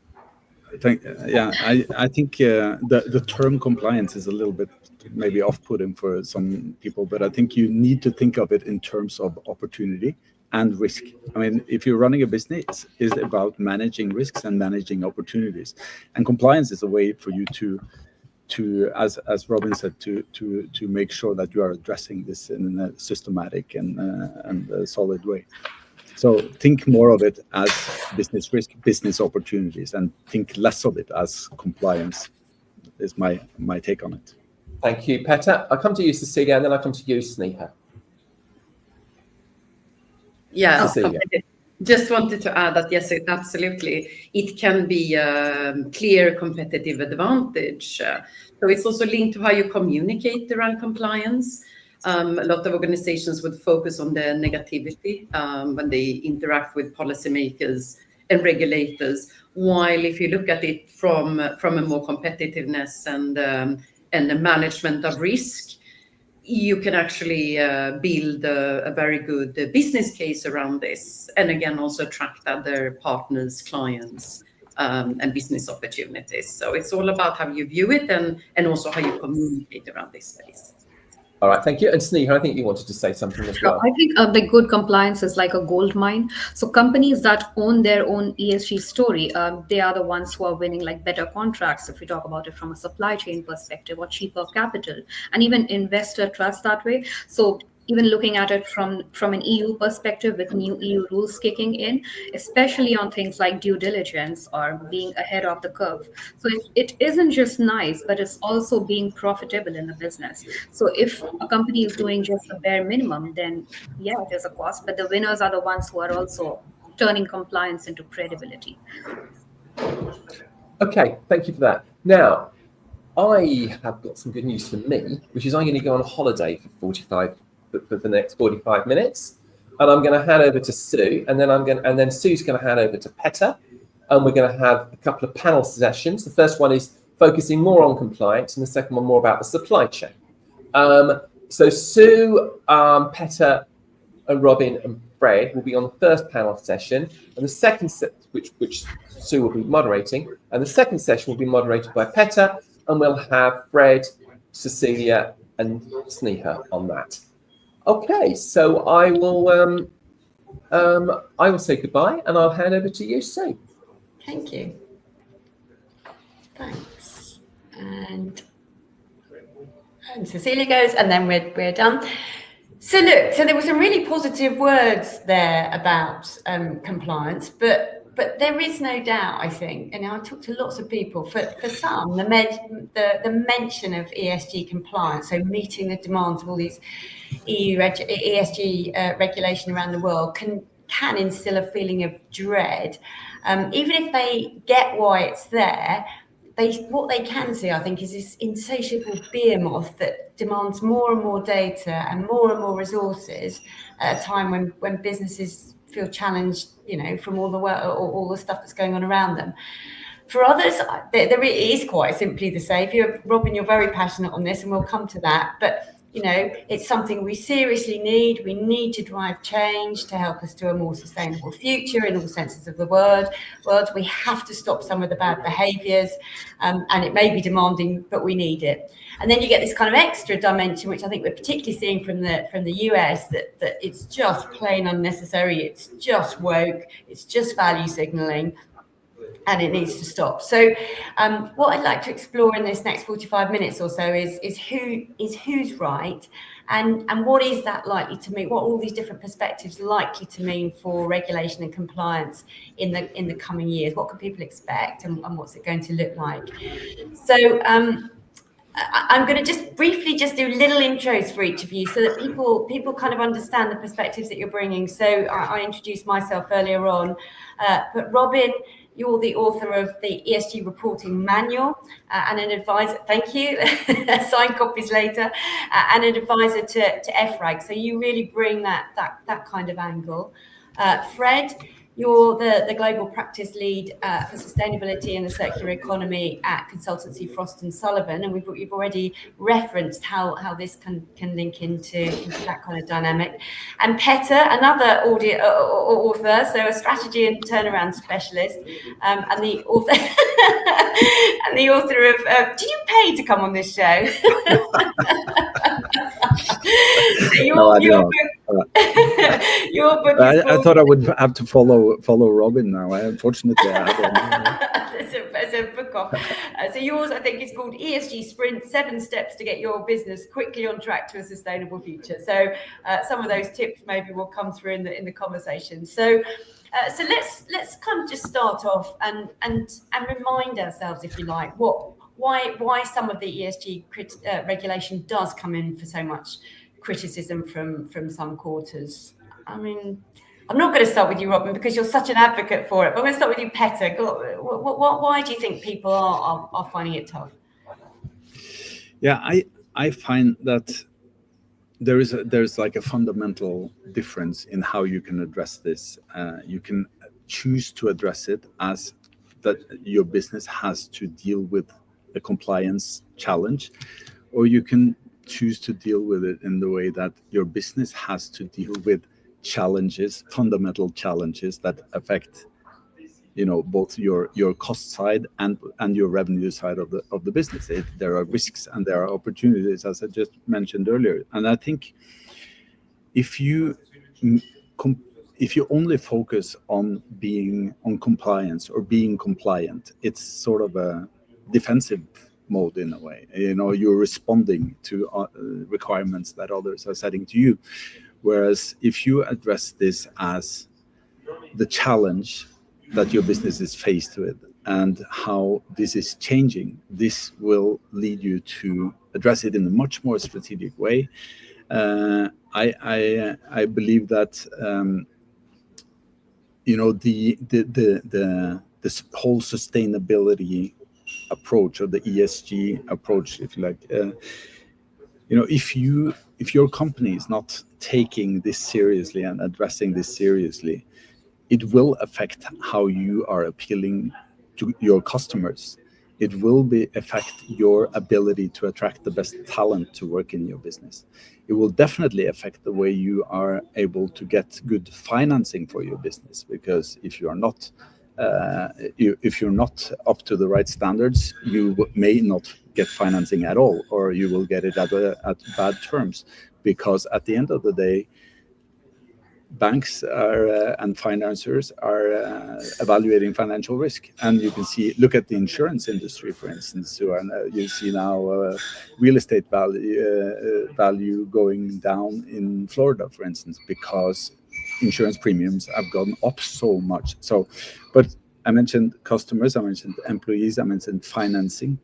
I think the term compliance is a little bit maybe off-putting for some people, but I think you need to think of it in terms of opportunity and risk. I mean, if you're running a business, it's about managing risks and managing opportunities, and compliance is a way for you to as Robin said, to make sure that you are addressing this in a systematic and a solid way. So think more of it as business risk, business opportunities, and think less of it as compliance, is my take on it. Thank you, Petter. I'll come to you, Cecilia, and then I'll come to you, Sneha. Yeah, Cecilia. Just wanted to add that, yes, absolutely. It can be a clear competitive advantage. So it's also linked to how you communicate around compliance. A lot of organizations would focus on the negativity when they interact with policymakers and regulators. While if you look at it from a more competitiveness and the management of risk, you can actually build a very good business case around this, and again also attract other partners, clients and business opportunities. So it's all about how you view it and also how you communicate around this space. All right, thank you. And Sneha, I think you wanted to say something as well. I think the good compliance is like a gold mine. So companies that own their own ESG story, they are the ones who are winning like better contracts, if we talk about it from a supply chain perspective, or cheaper capital, and even investor trust that way. So even looking at it from an EU perspective, with new EU rules kicking in, especially on things like due diligence or being ahead of the curve. So it isn't just nice, but it's also being profitable in the business. So if a company is doing just a bare minimum, then yeah, there's a cost, but the winners are the ones who are also turning compliance into credibility. Okay, thank you for that. Now, I have got some good news for me, which is I'm going to go on holiday for the next 45 minutes, and I'm going to hand over to Sue, and then Sue's going to hand over to Petter, and we're going to have a couple of panel sessions. The first one is focusing more on compliance, and the second one more about the supply chain. So Sue, Petter, and Robin and Fred will be on the first panel session, and the second which Sue will be moderating, and the second session will be moderated by Petter, and we'll have Fred, Cecilia, and Sneha on that. Okay, so I will say goodbye, and I'll hand over to you, Sue. Thank you. Thanks. And Cecilia goes, and then we're done. So look, so there were some really positive words there about compliance, but there is no doubt, I think, and I talked to lots of people, for some, the mention of ESG compliance, so meeting the demands of all these EU ESG regulation around the world can instill a feeling of dread. Even if they get why it's there, what they can see, I think, is this insatiable behemoth that demands more and more data and more resources at a time when businesses feel challenged, from all the stuff that's going on around them. For others, there is quite simply the saviour. Robin, you're very passionate on this, and we'll come to that. But it's something we seriously need. We need to drive change to help us to a more sustainable future in all senses of the word. We have to stop some of the bad behaviours, and it may be demanding, but we need it. And then you get this kind of extra dimension, which I think we're particularly seeing from the US, that it's just plain unnecessary. It's just woke. It's just value signalling. And it needs to stop. So what I'd like to explore in this next 45 minutes or so is who's right, and what is that likely to mean? What are all these different perspectives likely to mean for regulation and compliance in the coming years? What can people expect, and what's it going to look like? So I'm going to just briefly do little intros for each of you, so that people kind of understand the perspectives that you're bringing. So I introduced myself earlier on, but Robin, you're the author of the ESG Reporting Manual and an advisor. Thank you. Signed copies later, and an advisor to EFRAG. So you really bring that kind of angle. Fred, you're the global practice lead for sustainability and the circular economy at consultancy Frost & Sullivan, and you've already referenced how this can link into that kind of dynamic. And Petter, another author, so a strategy and turnaround specialist, and the author and the author of. Do you pay to come on this show? Your book is I thought I would have to follow Robin now. Unfortunately, I don't. It's a book off. So yours, I think, is called ESG Sprint: 7 Steps to Get Your Business Quickly on Track to a Sustainable Future. So some of those tips maybe will come through in the conversation. So let's kind of just start off and remind ourselves, if you like, why some of the ESG regulation does come in for so much criticism from some quarters. I mean, I'm not going to start with you, Robin, because you're such an advocate for it, but I'm going to start with you, Petter. Why do you think people are finding it tough? Yeah, I find that there's like a fundamental difference in how you can address this. You can choose to address it as that your business has to deal with a compliance challenge, or you can choose to deal with it in the way that your business has to deal with challenges, fundamental challenges that affect both your cost side and your revenue side of the business. There are risks and there are opportunities, as I just mentioned earlier. And I think if you only focus on being on compliance or being compliant, it's sort of a defensive mode in a way. You're responding to requirements that others are setting to you. Whereas if you address this as the challenge that your business is faced with and how this is changing, this will lead you to address it in a much more strategic way. I believe that this whole sustainability approach, or the ESG approach, if you like, if your company is not taking this seriously and addressing this seriously, it will affect how you are appealing to your customers. It will affect your ability to attract the best talent to work in your business. It will definitely affect the way you are able to get good financing for your business, because if you're not up to the right standards, you may not get financing at all, or you will get it at bad terms, because at the end of the day, banks and financiers are evaluating financial risk. And you can look at the insurance industry, for instance. You see now real estate value going down in Florida, for instance, because insurance premiums have gone up so much. But I mentioned customers, I mentioned employees, I mentioned financing.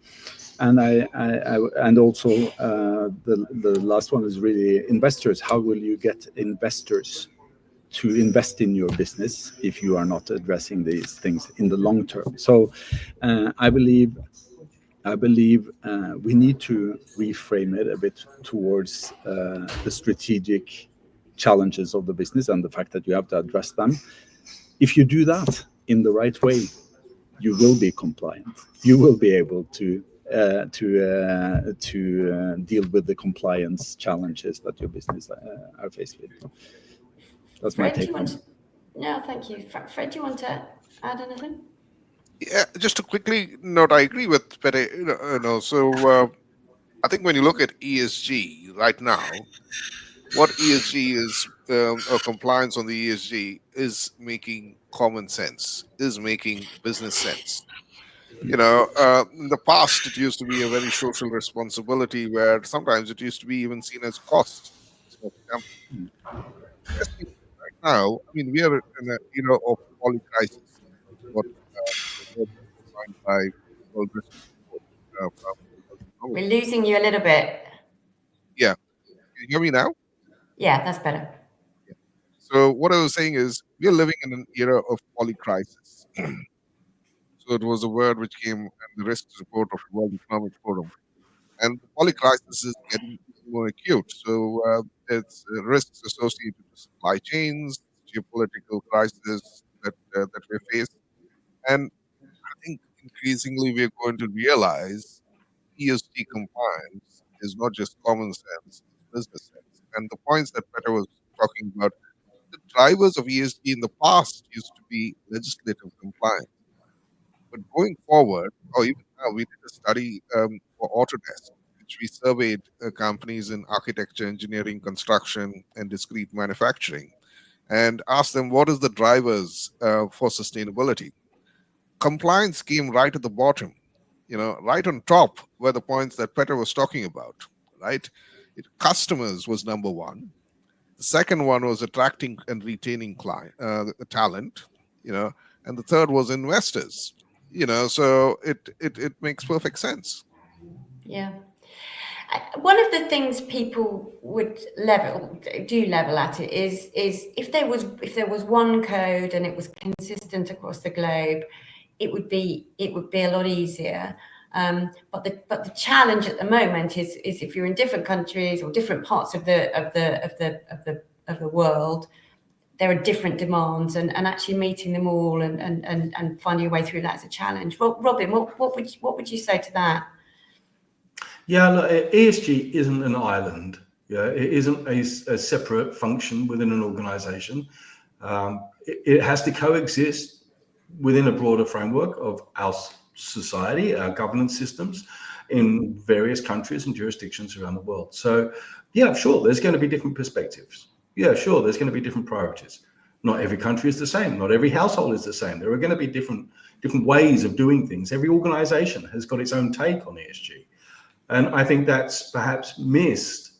And and also the last one is really investors. How will you get investors to invest in your business if you are not addressing these things in the long term? So I believe we need to reframe it a bit towards the strategic challenges of the business and the fact that you have to address them. If you do that in the right way, you will be compliant. You will be able to deal with the compliance challenges that your business are faced with. That's my take on it. No, thank you. Fred, do you want to add anything? Yeah, just to quickly note, I agree with Pere. So I think when you look at ESG right now, what ESG is, or compliance on the ESG is making common sense, is making business sense. In the past, it used to be a very social responsibility where sometimes it used to be even seen as cost. So, right now, I mean, we are in an era of polycrisis. What was defined by World Risk Report. We're losing you a little bit. Yeah. Can you hear me now? Yeah, that's better. Yeah. So what I was saying is we are living in an era of polycrisis. So it was a word which came in the risk report of the World Economic Forum. And the polycrisis is getting more acute. So it's risks associated with supply chains, geopolitical crisis that we face. And I think increasingly we're going to realize ESG compliance is not just common sense, it's business sense. And the points that Peter was talking about, the drivers of ESG in the past used to be legislative compliance. But going forward, or even now, we did a study for Autodesk, which we surveyed companies in architecture, engineering, construction, and discrete manufacturing, and asked them what is the drivers for sustainability. Compliance came right at the bottom. Right on top were the points that Peter was talking about, right? Customers was number one. The second one was attracting and retaining talent, and the third was investors, so it makes perfect sense. Yeah. One of the things people would level at it is if there was one code and it was consistent across the globe, it would be a lot easier. But the challenge at the moment is if you're in different countries or different parts of the world, there are different demands, and actually meeting them all and finding your way through that is a challenge. Well, Robin, what would you say to that? Yeah, look, ESG isn't an island. Yeah, it isn't a separate function within an organization. It has to coexist within a broader framework of our society, our governance systems in various countries and jurisdictions around the world. So, yeah, sure, there's going to be different perspectives. Yeah, sure, there's going to be different priorities. Not every country is the same. Not every household is the same. There are going to be different ways of doing things. Every organization has got its own take on ESG. And I think that's perhaps missed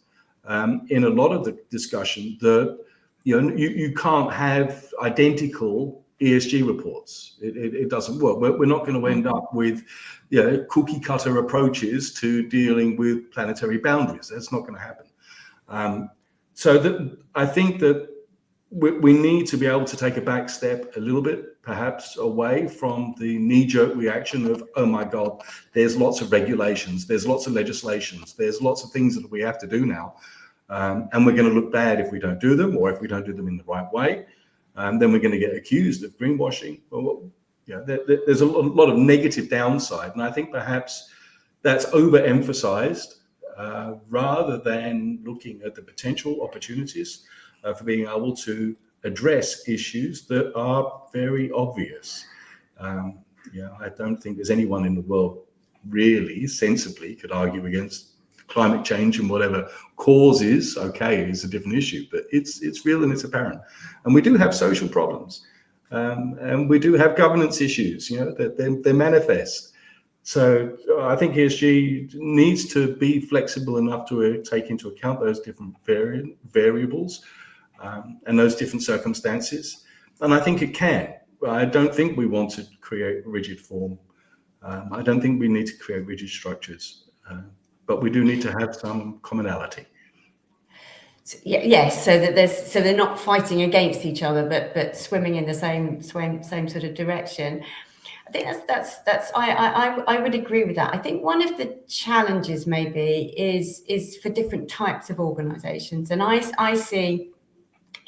in a lot of the discussion, that you can't have identical ESG reports. It doesn't work. We're not going to end up with cookie cutter approaches to dealing with planetary boundaries. That's not going to happen. So I think that we need to be able to take a back step a little bit, perhaps away from the knee-jerk reaction of, oh my God, there's lots of regulations, there's lots of legislations, there's lots of things that we have to do now. And we're going to look bad if we don't do them, or if we don't do them in the right way. Then we're going to get accused of greenwashing. Well, there's a lot of negative downside. And I think perhaps that's overemphasized rather than looking at the potential opportunities for being able to address issues that are very obvious. I don't think there's anyone in the world really sensibly could argue against climate change, and whatever causes, is a different issue, but it's real and it's apparent. And we do have social problems, and we do have governance issues, that they manifest. So I think ESG needs to be flexible enough to take into account those different variables and those different circumstances. And I think it can. I don't think we want to create rigid form. I don't think we need to create rigid structures. But we do need to have some commonality. Yes, so that they're not fighting against each other, but swimming in the same sort of direction. I think I would agree with that. I think one of the challenges maybe is for different types of organisations, and I see,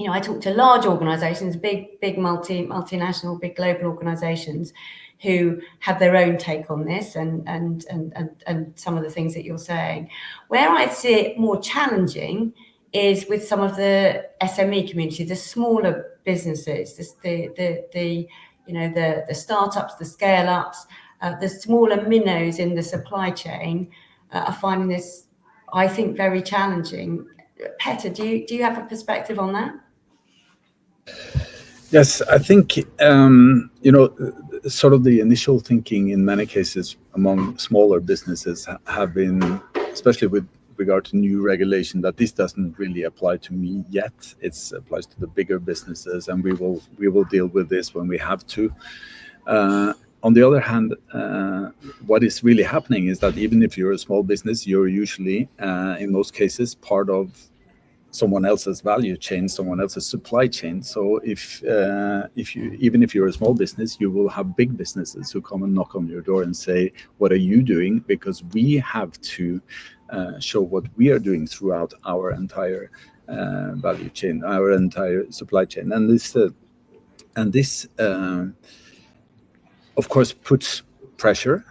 I talk to large organisations, big multinational, big global organisations, who have their own take on this and some of the things that you're saying. Where I see it more challenging is with some of the SME community, the smaller businesses, the startups, the scale ups, the smaller minnows in the supply chain are finding this, I think, very challenging. Petter, do you have a perspective on that? Yes, I think, sort of the initial thinking in many cases among smaller businesses have been, especially with regard to new regulation, that this doesn't really apply to me yet. It applies to the bigger businesses, and we will deal with this when we have to. On the other hand, what is really happening is that even if you're a small business, you're usually, in most cases, part of someone else's value chain, someone else's supply chain. So if you're a small business, you will have big businesses who come and knock on your door and say, what are you doing? Because we have to show what we are doing throughout our entire value chain, our entire supply chain. And this of course puts pressure,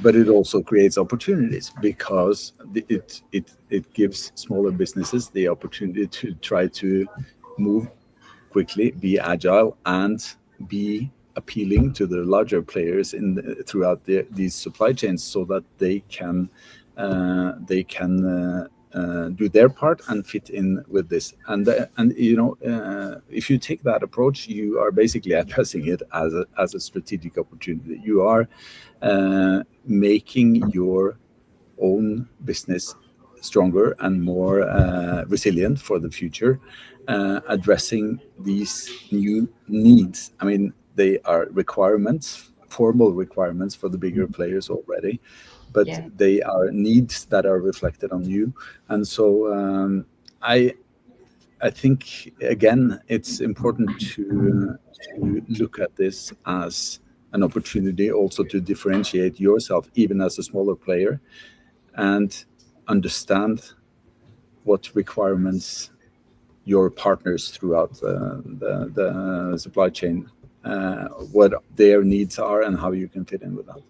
but it also creates opportunities, because it gives smaller businesses the opportunity to try to move quickly, be agile, and be appealing to the larger players throughout these supply chains, so that they can do their part and fit in with this. And if you take that approach, you are basically addressing it as a strategic opportunity. You are making your own business stronger and more resilient for the future, addressing these new needs. I mean, they are formal requirements for the bigger players already, but they are needs that are reflected on you. And so I think, again, it's important to look at this as an opportunity also to differentiate yourself, even as a smaller player, and understand what requirements your partners throughout the supply chain, what their needs are, and how you can fit in with that.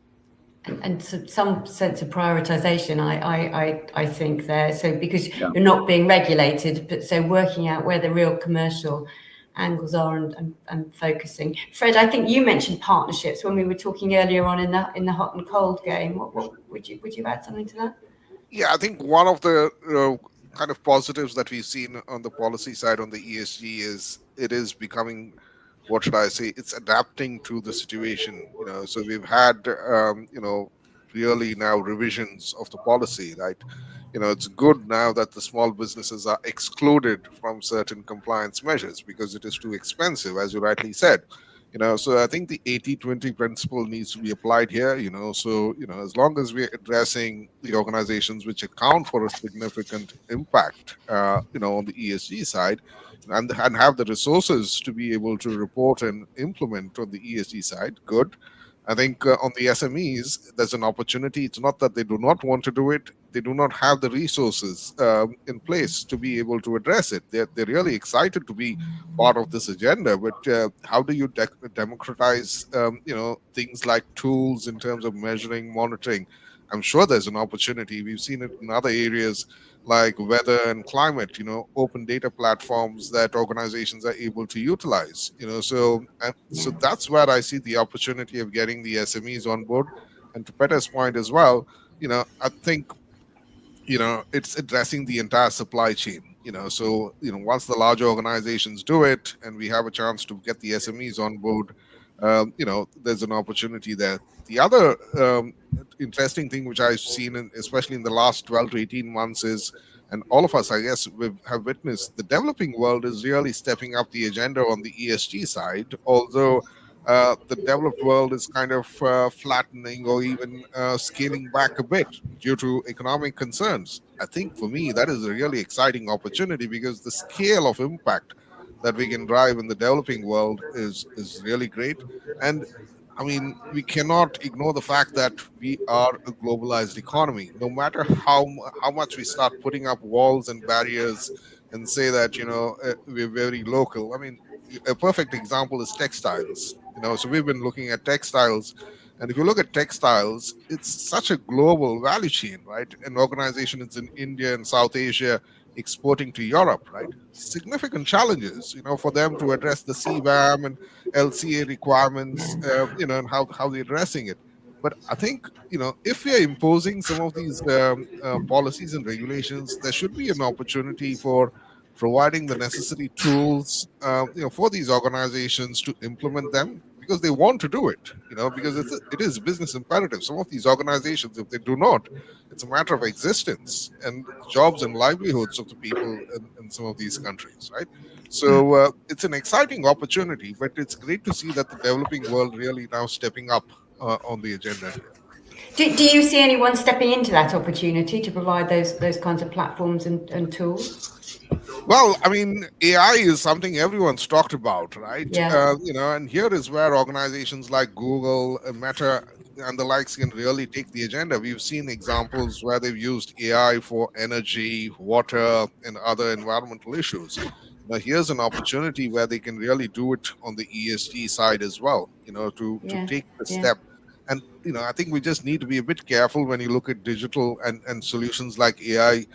And some sense of prioritization, I think there. So because you're not being regulated, but so working out where the real commercial angles are and focusing. Fred, I think you mentioned partnerships when we were talking earlier on in the hot and cold game. What would you add something to that? Yeah, I think one of the kind of positives that we've seen on the policy side on the ESG is it is becoming, what should I say, it's adapting to the situation. So we've had really now revisions of the policy, right? It's good now that the small businesses are excluded from certain compliance measures because it is too expensive, as you rightly said. So I think the 80-20 principle needs to be applied here. So as long as we're addressing the organizations which account for a significant impact, on the ESG side, and have the resources to be able to report and implement on the ESG side, good. I think on the SMEs, there's an opportunity. It's not that they do not want to do it. They do not have the resources in place to be able to address it. They're really excited to be part of this agenda. But how do you democratize, things like tools in terms of measuring, monitoring? I'm sure there's an opportunity. We've seen it in other areas like weather and climate, open data platforms that organizations are able to utilize, so that's where I see the opportunity of getting the SMEs on board. And to Peter's point as well, I think, it's addressing the entire supply chain, so, once the larger organizations do it and we have a chance to get the SMEs on board, there's an opportunity there. The other interesting thing which I've seen, especially in the last 12 to 18 months is, and all of us, I guess, have witnessed, the developing world is really stepping up the agenda on the ESG side, although the developed world is kind of flattening or even scaling back a bit due to economic concerns. I think for me, that is a really exciting opportunity because the scale of impact that we can drive in the developing world is really great. And I mean, we cannot ignore the fact that we are a globalized economy. No matter how much we start putting up walls and barriers and say that, we're very local. I mean, a perfect example is textiles. So we've been looking at textiles. And if you look at textiles, it's such a global value chain, right? An organization is in India and South Asia exporting to Europe, right? Significant challenges, for them to address the CBAM and LCA requirements, and how they're addressing it. But I think, if we are imposing some of these policies and regulations, there should be an opportunity for providing the necessary tools, for these organizations to implement them because they want to do it, because it is business imperative. Some of these organizations, if they do not, it's a matter of existence and jobs and livelihoods of the people in some of these countries, right? So it's an exciting opportunity, but it's great to see that the developing world really now stepping up on the agenda here. Do you see anyone stepping into that opportunity to provide those kinds of platforms and tools? Well, I mean, AI is something everyone's talked about, right? Yeah. And here is where organizations like Google, Meta, and the likes can really take the agenda. We've seen examples where they've used AI for energy, water, and other environmental issues. Now, here's an opportunity where they can really do it on the ESG side as well, to take the step. And, I think we just need to be a bit careful when you look at digital and solutions like AI.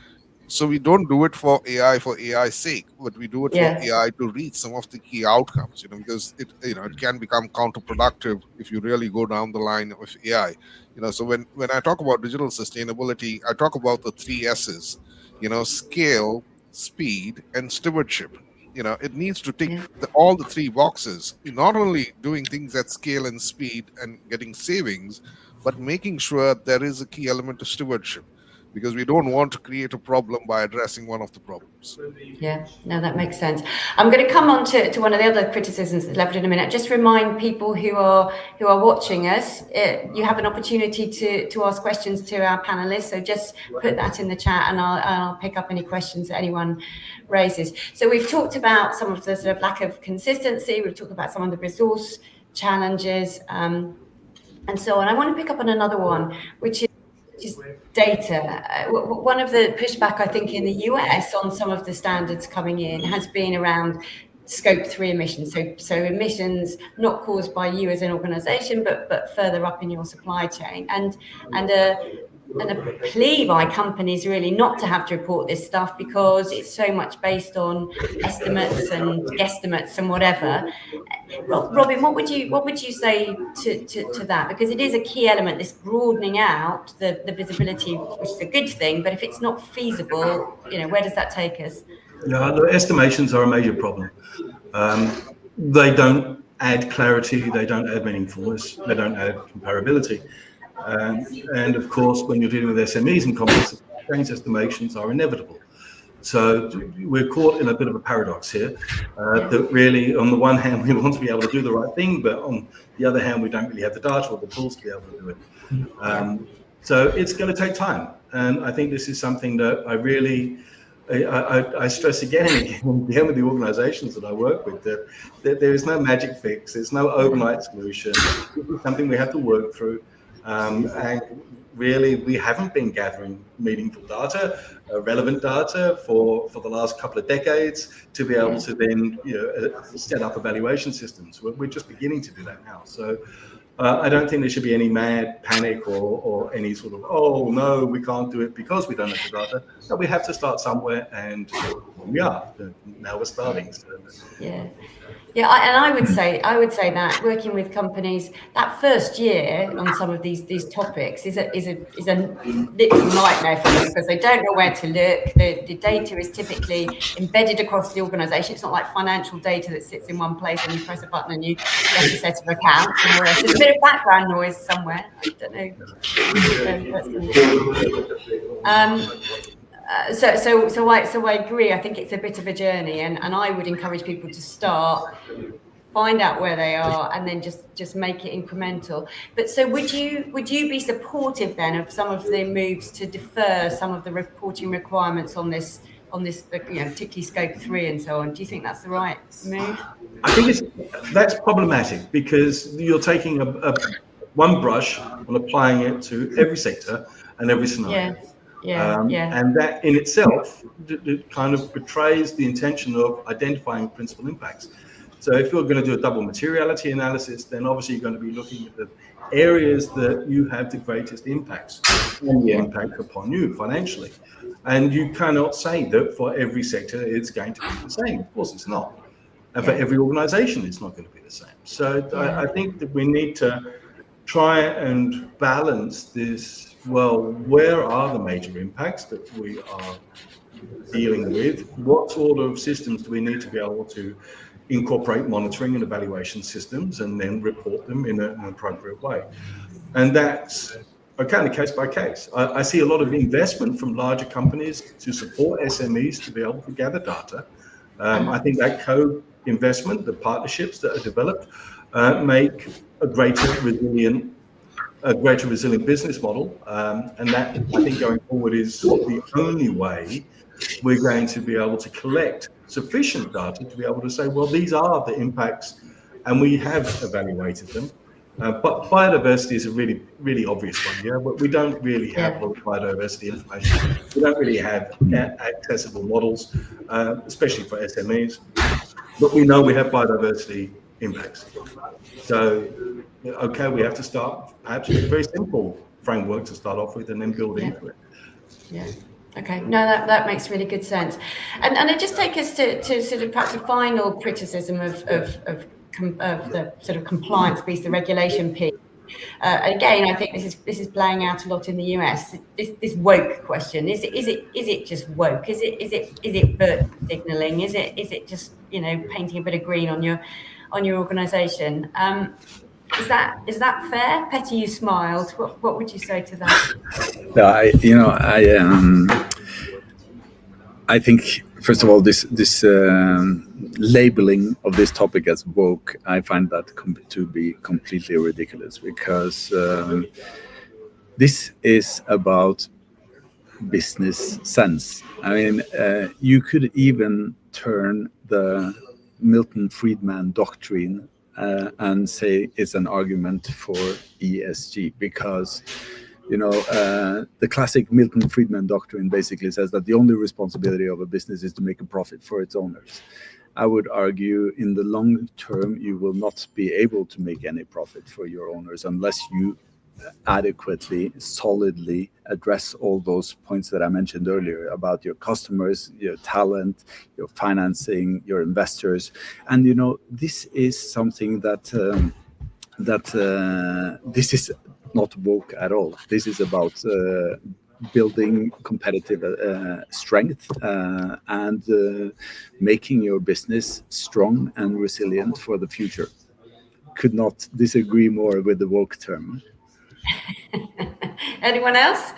So we don't do it for AI's sake, but we do it for AI to reach some of the key outcomes, because it can become counterproductive if you really go down the line with AI. So when I talk about digital sustainability, I talk about the 3 S's, scale, speed, and stewardship. It needs to tick all the 3 boxes, not only doing things at scale and speed and getting savings, but making sure there is a key element of stewardship, because we don't want to create a problem by addressing one of the problems. Yeah, no, that makes sense. I'm going to come on to one of the other criticisms leveled in a minute. Just remind people who are watching us, you have an opportunity to ask questions to our panelists. So just put that in the chat, and I'll pick up any questions that anyone raises. So we've talked about some of the sort of lack of consistency. We've talked about some of the resource challenges, and so on. I want to pick up on another one, which is data. One of the pushback, I think, in the US on some of the standards coming in has been around scope 3 emissions. So emissions not caused by you as an organization, but further up in your supply chain. And a plea by companies really not to have to report this stuff because it's so much based on estimates and guesstimates and whatever. Robin, what would you say to that? Because it is a key element, this broadening out the visibility, which is a good thing, but if it's not feasible, where does that take us? Yeah, the estimations are a major problem. They don't add clarity, they don't add meaningfulness, they don't add comparability. And of course, when you're dealing with SMEs and complex change, estimations are inevitable. So we're caught in a bit of a paradox here, that really, on the one hand, we want to be able to do the right thing, but on the other hand, we don't really have the data or the tools to be able to do it. So it's going to take time. And I think this is something that I stress again and again with the organizations that I work with, that there is no magic fix. There's no overnight solution. It's something we have to work through. And really, we haven't been gathering meaningful data, relevant data for the last couple of decades to be able to then set up evaluation systems. We're just beginning to do that now. So I don't think there should be any mad panic or any sort of, oh no, we can't do it because we don't have the data. No, we have to start somewhere, and we are. Now we're starting. So. Yeah, and I would say that working with companies, that first year on some of these topics is a literal nightmare for them because they don't know where to look. The data is typically embedded across the organisation. It's not like financial data that sits in one place and you press a button and you get a set of accounts. And there's a bit of background noise somewhere. I don't know. So I agree. I think it's a bit of a journey, and I would encourage people to start, find out where they are, and then just make it incremental. But so would you be supportive then of some of the moves to defer some of the reporting requirements on this, particularly scope 3 and so on? Do you think that's the right move? I think that's problematic because you're taking one brush and applying it to every sector and every scenario. And that in itself it kind of betrays the intention of identifying principal impacts. So if you're going to do a double materiality analysis, then obviously you're going to be looking at the areas that you have the greatest impacts and the impact upon you financially. And you cannot say that for every sector it's going to be the same. Of course it's not. And for every organization it's not going to be the same. So I think that we need to try and balance this. Well, where are the major impacts that we are dealing with? What sort of systems do we need to be able to incorporate monitoring and evaluation systems and then report them in an appropriate way? And that's kind of case by case. I see a lot of investment from larger companies to support SMEs to be able to gather data. I think that co-investment, the partnerships that are developed, make a greater resilient business model, and that I think going forward is the only way we're going to be able to collect sufficient data to be able to say, well, these are the impacts, and we have evaluated them. But biodiversity is a really, really obvious one, but we don't really have biodiversity information. We don't really have accessible models, especially for SMEs. But we know we have biodiversity impacts. So, okay, we have to start perhaps with a very simple framework to start off with and then build into it. Yeah. Okay. No, that makes really good sense. And it just takes us to sort of perhaps a final criticism of the sort of compliance piece, the regulation piece. Again, I think this is playing out a lot in the US. This woke question, is it just woke? Is it virtue signaling? Is it just painting a bit of green on your organisation? Is that fair? Petty, you smiled. What would you say to that? I think first of all, this labeling of this topic as woke, I find that to be completely ridiculous because this is about business sense. I mean, you could even turn the Milton Friedman doctrine and say it's an argument for ESG because the classic Milton Friedman doctrine basically says that the only responsibility of a business is to make a profit for its owners. I would argue in the long term, you will not be able to make any profit for your owners unless you adequately, solidly address all those points that I mentioned earlier about your customers, your talent, your financing, your investors. And this is something that this is not woke at all. This is about building competitive strength and making your business strong and resilient for the future. Could not disagree more with the woke term. Anyone else?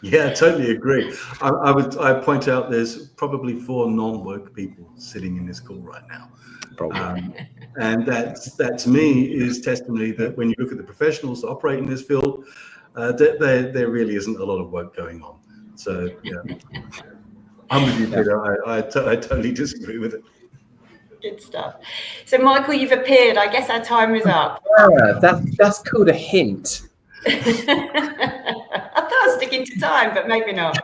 Yeah, totally agree. I point out there's probably 4 non-woke people sitting in this call right now. And that to me is testimony that when you look at the professionals that operate in this field, there really isn't a lot of work going on. So yeah, I'm with you, Peter. I totally disagree with it. Good stuff. So Michael, you've appeared. I guess our time is up. Yeah, that's called a hint. I thought I was sticking to time, but maybe not.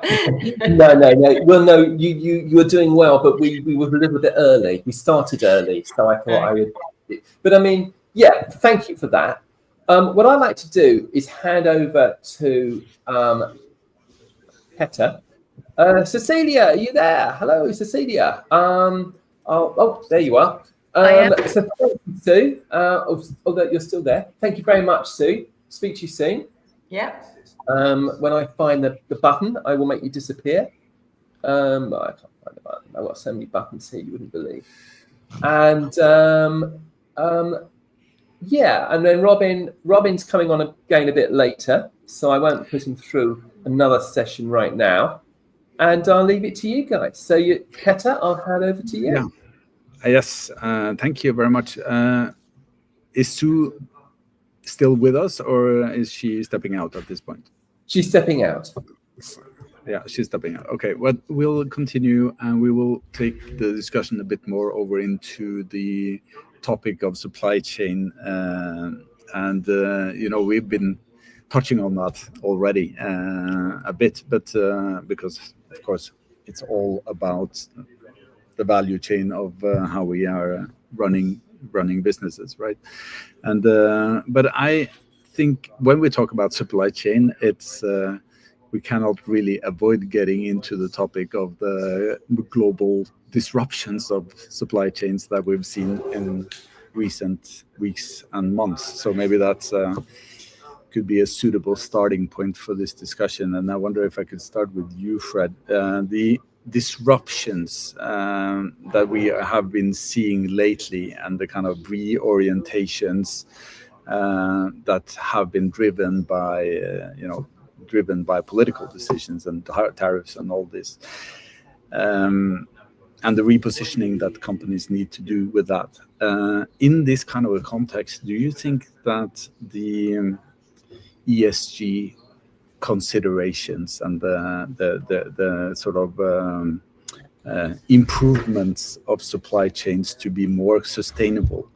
No. Well, no, you were doing well, but we were a little bit early. We started early, so I thought I would. But I mean, yeah, thank you for that. What I'd like to do is hand over to Petter. Cecilia, are you there? Hello, Cecilia. Oh, there you are. So thank you, Sue. Although you're still there. Thank you very much, Sue. Speak to you soon. Yeah. When I find the button, I will make you disappear. I can't find the button. I've got so many buttons here you wouldn't believe. And yeah, and then Robin's coming on again a bit later, so I won't put him through another session right now. And I'll leave it to you guys. So, Petter, I'll hand over to you. Yeah. Yes, thank you very much. Is Sue still with us, or is she stepping out at this point? She's stepping out. Yeah, she's stepping out. Okay, well, we'll continue and we will take the discussion a bit more over into the topic of supply chain. And we've been touching on that already a bit, but because, of course, it's all about the value chain of how we are running businesses, right? And but I think when we talk about supply chain, it's we cannot really avoid getting into the topic of the global disruptions of supply chains that we've seen in recent weeks and months. So maybe that's could be a suitable starting point for this discussion. And I wonder if I could start with you, Fred. The disruptions that we have been seeing lately and the kind of reorientations that have been driven by political decisions and tariffs and all this, and the repositioning that companies need to do with that. In this kind of a context, do you think that the ESG considerations and the sort of improvements of supply chains to be more sustainable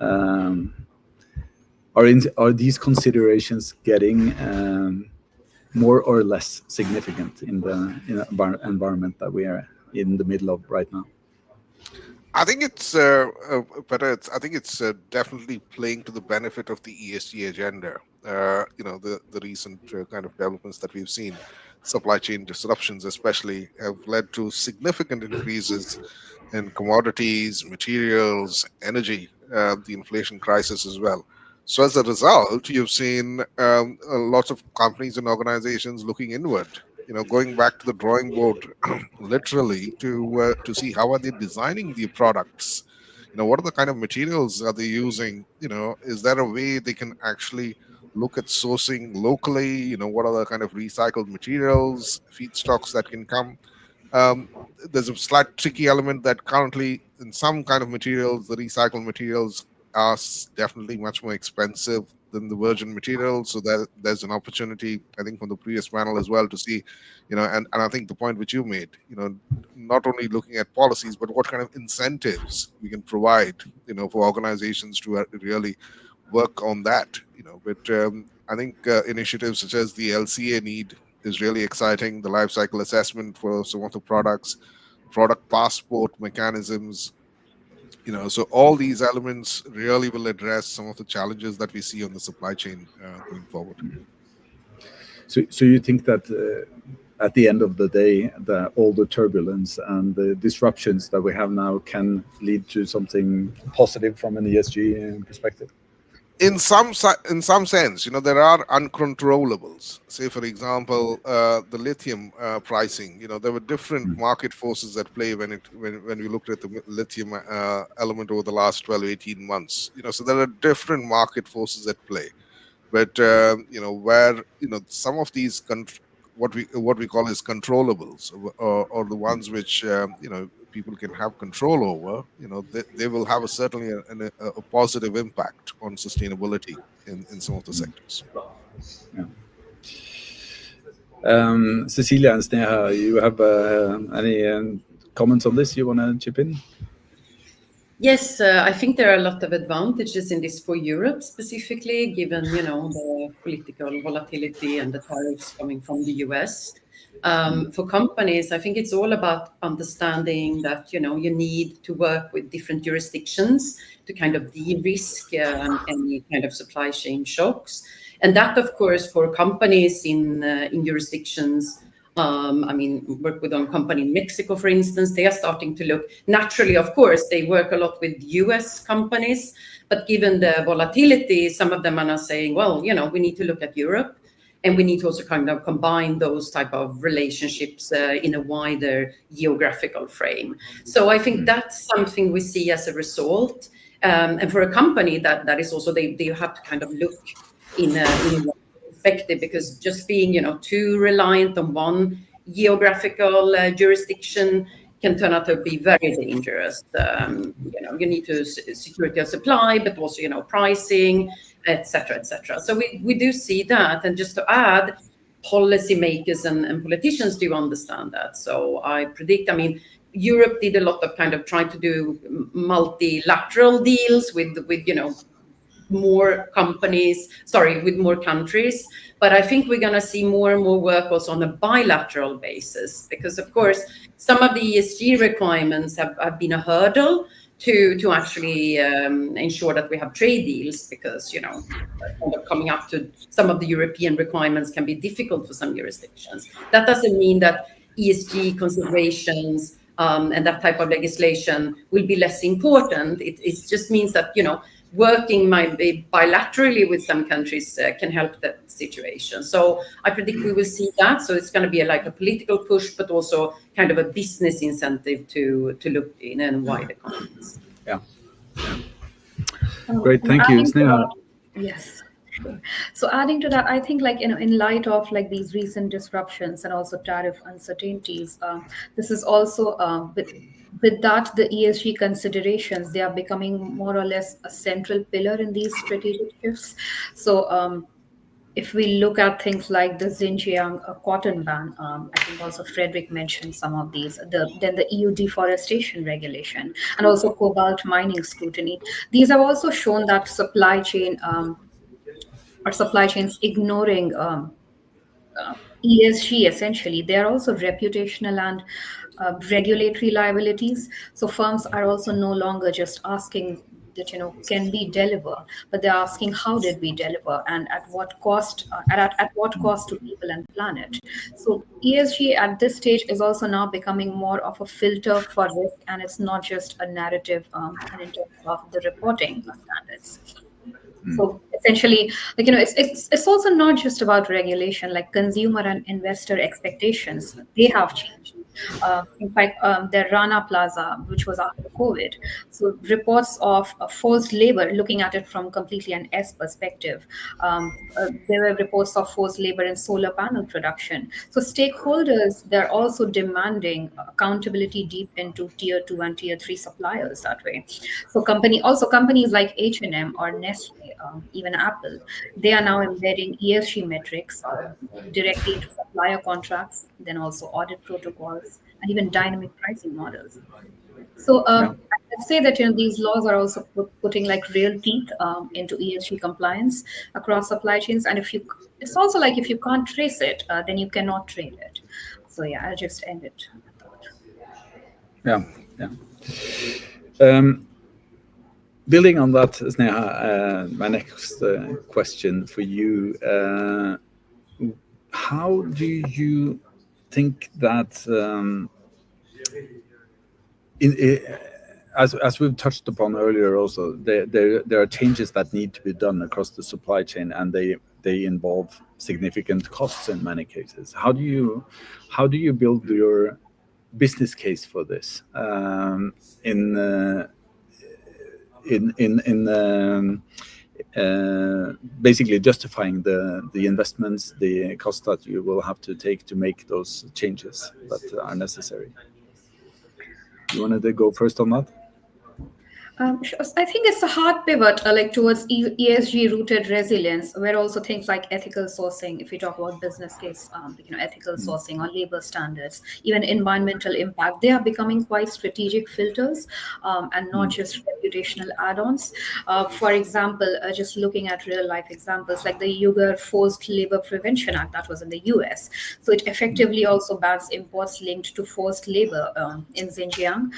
are these considerations getting more or less significant in the environment that we are in the middle of right now? I think it's definitely playing to the benefit of the ESG agenda. The recent kind of developments that we've seen, supply chain disruptions especially, have led to significant increases in commodities, materials, energy, the inflation crisis as well. So as a result, you've seen lots of companies and organizations looking inward, going back to the drawing board, literally, to see how are they designing the products. What are the kind of materials are they using? Is there a way they can actually look at sourcing locally? What are the kind of recycled materials, feedstocks that can come? There's a slight tricky element that currently in some kind of materials, the recycled materials are definitely much more expensive than the virgin materials. So there's an opportunity, I think, from the previous panel as well to see, and I think the point which you made, not only looking at policies, but what kind of incentives we can provide, for organizations to really work on that, But I think initiatives such as the LCA need is really exciting. The life cycle assessment for some of the products, product passport mechanisms, So all these elements really will address some of the challenges that we see on the supply chain going forward. So you think that at the end of the day, all the turbulence and the disruptions that we have now can lead to something positive from an ESG perspective? In some sense, there are uncontrollables. Say, for example, the lithium pricing. There were different market forces at play when we looked at the lithium element over the last 12, 18 months. So there are different market forces at play. But where some of these what we call as controllables, or the ones which people can have control over, they will have certainly a positive impact on sustainability in some of the sectors. Yeah. Cecilia and Sneha, you have any comments on this you want to chip in? Yes, I think there are a lot of advantages in this for Europe specifically, given the political volatility and the tariffs coming from the US. For companies, I think it's all about understanding that you need to work with different jurisdictions to kind of de-risk any kind of supply chain shocks, and that, of course, for companies in jurisdictions. Work with one company in Mexico, for instance. They are starting to look, naturally, of course, they work a lot with US companies, but given the volatility, some of them are now saying, well, we need to look at Europe, and we need to also kind of combine those type of relationships in a wider geographical frame. So I think that's something we see as a result. And for a company, that is also, they have to kind of look in a perspective, because just being too reliant on one geographical jurisdiction can turn out to be very dangerous. You need to security of supply, but also pricing, etc., etc. So we do see that, and just to add, policymakers and politicians do understand that. So I predict, Europe did a lot of kind of trying to do multilateral deals with more with more countries. But I think we're going to see more and more work also on a bilateral basis, because, of course, some of the ESG requirements have been a hurdle to actually ensure that we have trade deals, because, coming up to some of the European requirements can be difficult for some jurisdictions. That doesn't mean that ESG considerations and that type of legislation will be less important. It just means that, working might be bilaterally with some countries can help that situation. So I predict we will see that. So it's going to be like a political push, but also kind of a business incentive to look in a wider context. Yeah. Great, thank you, Sneha. Yes. So adding to that, I think in light of these recent disruptions and also tariff uncertainties, this is also with that, the ESG considerations, they are becoming more or less a central pillar in these strategic shifts. So if we look at things like the Xinjiang cotton ban, I think also Frederick mentioned some of these, then the EU deforestation regulation, and also cobalt mining scrutiny. These have also shown that supply chains ignoring ESG, essentially, they are also reputational and regulatory liabilities. So firms are also no longer just asking that, can we deliver, but they're asking how did we deliver and at what cost, at what cost to people and planet. So ESG at this stage is also now becoming more of a filter for risk, and it's not just a narrative and in terms of the reporting standards. So essentially, it's also not just about regulation. Like consumer and investor expectations, they have changed. In fact, the Rana Plaza, which was after COVID, so reports of forced labor, looking at it from completely an S perspective, there were reports of forced labor in solar panel production. So stakeholders, they're also demanding accountability deep into tier 2 and tier 3 suppliers that way. So companies like H&M or Nestle, even Apple, they are now embedding ESG metrics directly into supplier contracts, then also audit protocols, and even dynamic pricing models. So I'd say that these laws are also putting real teeth into ESG compliance across supply chains. And it's also if you can't trace it, then you cannot trade it. So I'll just end it. Yeah. building on that, Sneha, my next question for you: how do you think that, as we've touched upon earlier, also there are changes that need to be done across the supply chain, and they involve significant costs in many cases. How do you build your business case for this basically justifying the investments, the cost that you will have to take to make those changes that are necessary? You wanted to go first on that? I think it's a hard pivot like towards ESG rooted resilience, where also things like ethical sourcing, if we talk about business case, ethical sourcing or labor standards, even environmental impact, they are becoming quite strategic filters and not just reputational add-ons. For example, just looking at real life examples like the Uyghur Forced Labor Prevention Act that was in the US. So it effectively also bans imports linked to forced labor in Xinjiang.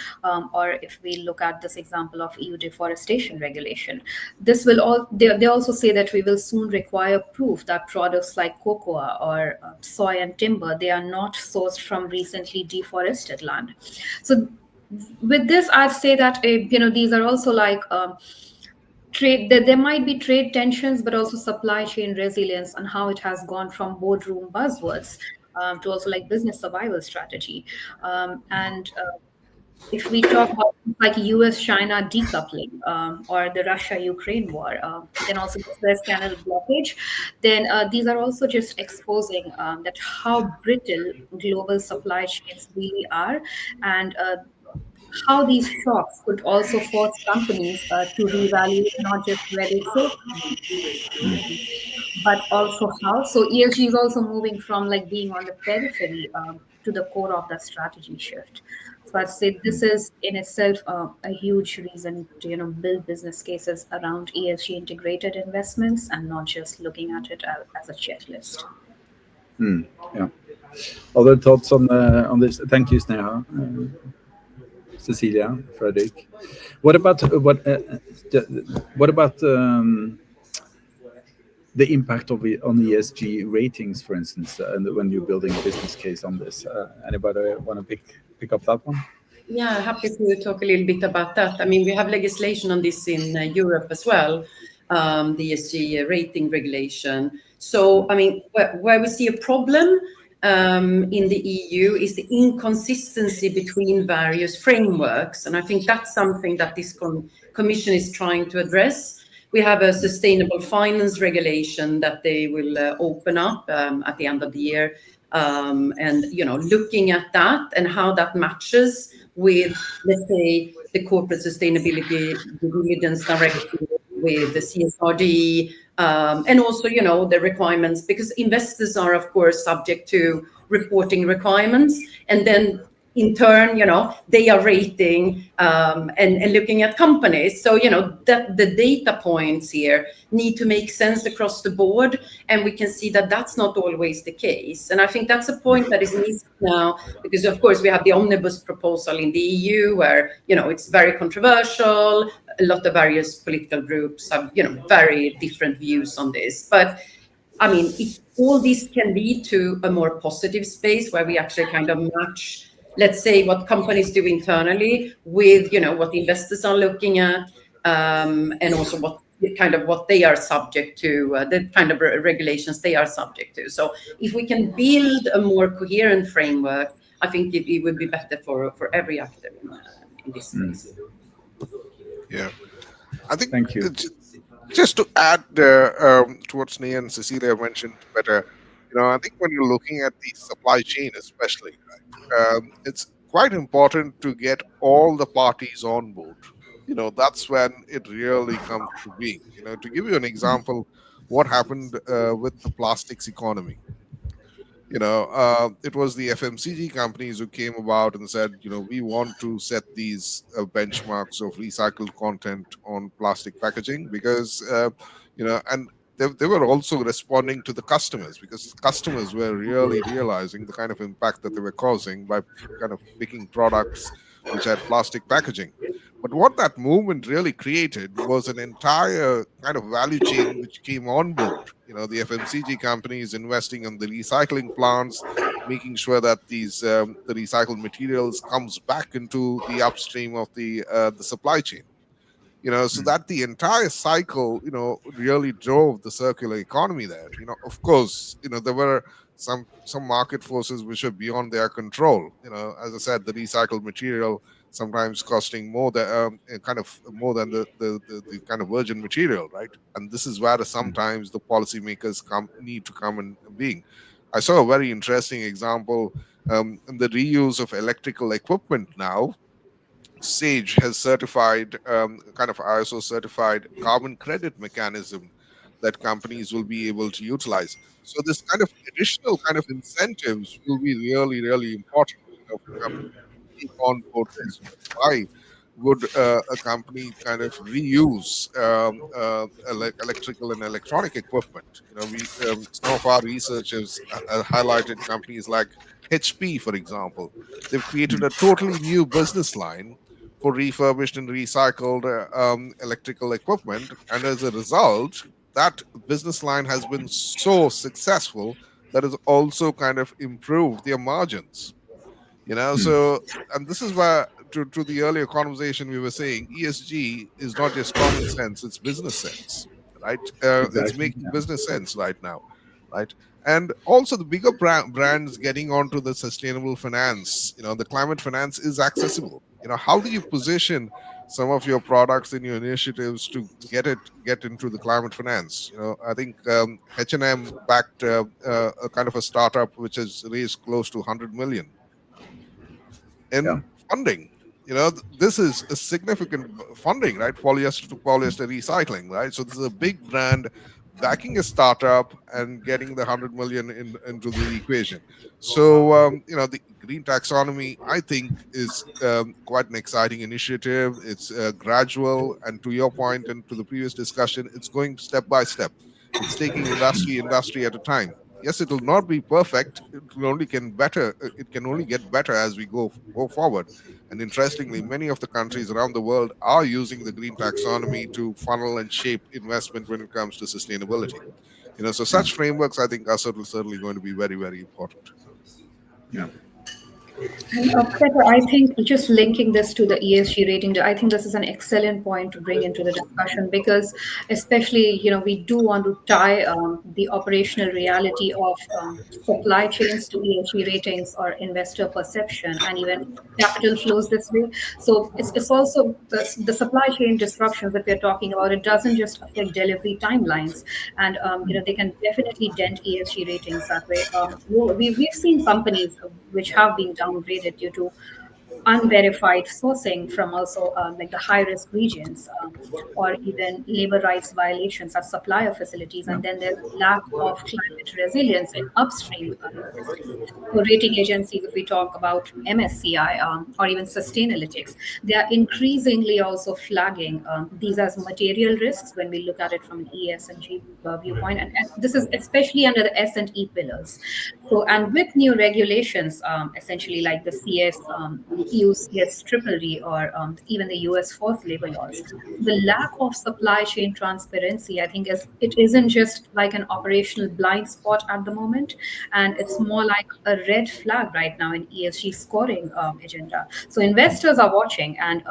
Or if we look at this example of EU deforestation regulation, this will they also say that we will soon require proof that products like cocoa or soy and timber, they are not sourced from recently deforested land. So with this, I'd say that these are also like trade. There might be trade tensions, but also supply chain resilience and how it has gone from boardroom buzzwords to also like business survival strategy. If we talk about like US-China decoupling or the Russia-Ukraine war, then also the Suez Canal blockage, then these are also just exposing that how brittle global supply chains really are, and how these shocks could also force companies to reevaluate not just where they source, but also how. So ESG is also moving from like being on the periphery to the core of the strategy shift. So I'd say this is in itself a huge reason to build business cases around ESG integrated investments and not just looking at it as a checklist. Yeah. Other thoughts on this? Thank you, Sneha. Cecilia, Fredrik. What about the impact of it on ESG ratings, for instance, and when you're building a business case on this? Anybody want to pick up that one? Yeah, happy to talk a little bit about that. I mean, we have legislation on this in Europe as well, the ESG rating regulation. So, I mean, where we see a problem in the EU is the inconsistency between various frameworks. And I think that's something that this commission is trying to address. We have a sustainable finance regulation that they will open up at the end of the year. And, looking at that and how that matches with, let's say, the corporate sustainability due diligence directive, with the CSRD, and also, the requirements, because investors are, of course, subject to reporting requirements. And then in turn, they are rating and looking at companies. So, that the data points here need to make sense across the board. And we can see that that's not always the case. And I think that's a point that is missed now, because, of course, we have the omnibus proposal in the EU where, it's very controversial. A lot of various political groups have, very different views on this. But I mean, all this can lead to a more positive space where we actually kind of match, let's say, what companies do internally with, what investors are looking at, and also what they are subject to, the kind of regulations they are subject to. So if we can build a more coherent framework, I think it would be better for every actor in this space. Yeah, I think. Thank you. Just to add to what Sneha and Cecilia mentioned better, I think when you're looking at the supply chain, especially, it's quite important to get all the parties on board. That's when it really comes to being. To give you an example, what happened with the plastics economy. It was the FMCG companies who came about and said, we want to set these benchmarks of recycled content on plastic packaging because, and they were also responding to the customers, because customers were really realizing the kind of impact that they were causing by kind of picking products which had plastic packaging. But what that movement really created was an entire kind of value chain which came on board. The FMCG companies investing in the recycling plants, making sure that the recycled materials comes back into the upstream of the supply chain. So that the entire cycle, really drove the circular economy there. Of course, there were some market forces which are beyond their control. As I said, the recycled material sometimes costing more than more than the kind of virgin material, right? And this is where sometimes the policymakers need to come in being. I saw a very interesting example in the reuse of electrical equipment now. Sage has certified, kind of ISO certified carbon credit mechanism that companies will be able to utilize. So this kind of additional kind of incentives will be really, really important, for companies to take on board this. Why would a company kind of reuse electrical and electronic equipment? Some of our research has highlighted companies like HP, for example. They've created a totally new business line for refurbished and recycled electrical equipment. And as a result, that business line has been so successful that has also kind of improved their margins. So, and this is where, to the earlier conversation we were saying, ESG is not just common sense, it's business sense, right? It's making business sense right now, right? And also the bigger brands getting onto the sustainable finance, the climate finance is accessible. How do you position some of your products and your initiatives to get into the climate finance? I think H&M backed a kind of a startup which has raised close to 100 million in funding. This is a significant funding, right? Polyester to polyester recycling, right? So this is a big brand backing a startup and getting the 100 million into the equation. So the green taxonomy, I think, is quite an exciting initiative. It's gradual, and to your point and to the previous discussion, it's going step by step. It's taking industry at a time. Yes, it will not be perfect. It can only get better as we go forward. And interestingly, many of the countries around the world are using the green taxonomy to funnel and shape investment when it comes to sustainability. So such frameworks, I think, are certainly going to be very, very important. Yeah. And Peter, I think just linking this to the ESG rating, I think this is an excellent point to bring into the discussion, because especially, we do want to tie the operational reality of supply chains to ESG ratings or investor perception and even capital flows this way. So it's also the supply chain disruptions that we're talking about. It doesn't just affect delivery timelines, and they can definitely dent ESG ratings that way. We've seen companies which have been downgraded due to unverified sourcing from also like the high-risk regions, or even labor rights violations at supplier facilities, and then there's lack of climate resilience in upstream industries. So rating agencies, if we talk about MSCI or even Sustainalytics, they are increasingly also flagging these as material risks when we look at it from an ESG viewpoint, and this is especially under the S&E pillars. So, and with new regulations, essentially like the EU CS Triple or even the US forced labor laws, the lack of supply chain transparency, I think, it isn't just like an operational blind spot at the moment, and it's more like a red flag right now in ESG scoring agenda. So investors are watching, and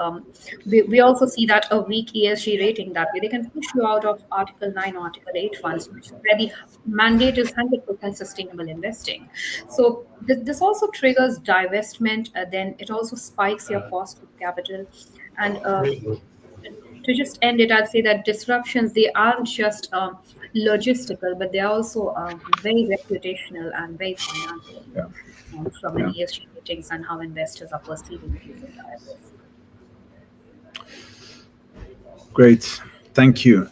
we also see that a weak ESG rating, that way they can push you out of Article 9 or Article 8 funds, where the mandate is 100% sustainable investing. So this also triggers divestment. Then it also spikes your cost of capital. And to just end it, I'd say that disruptions, they aren't just logistical, but they're also very reputational and very financial from an ESG ratings and how investors are perceiving these entire risks. Great, thank you.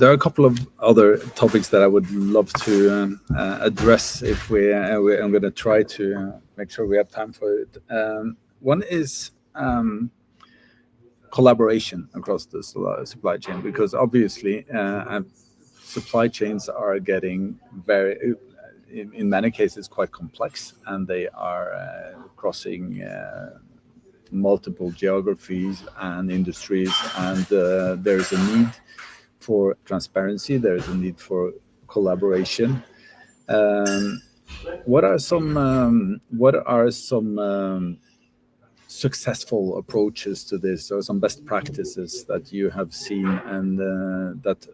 There are a couple of other topics that I would love to address if I'm going to try to make sure we have time for it. One is collaboration across the supply chain, because obviously supply chains are getting very, in many cases, quite complex, and they are crossing multiple geographies and industries, and there is a need for transparency. There is a need for collaboration. What are some successful approaches to this, or some best practices that you have seen and that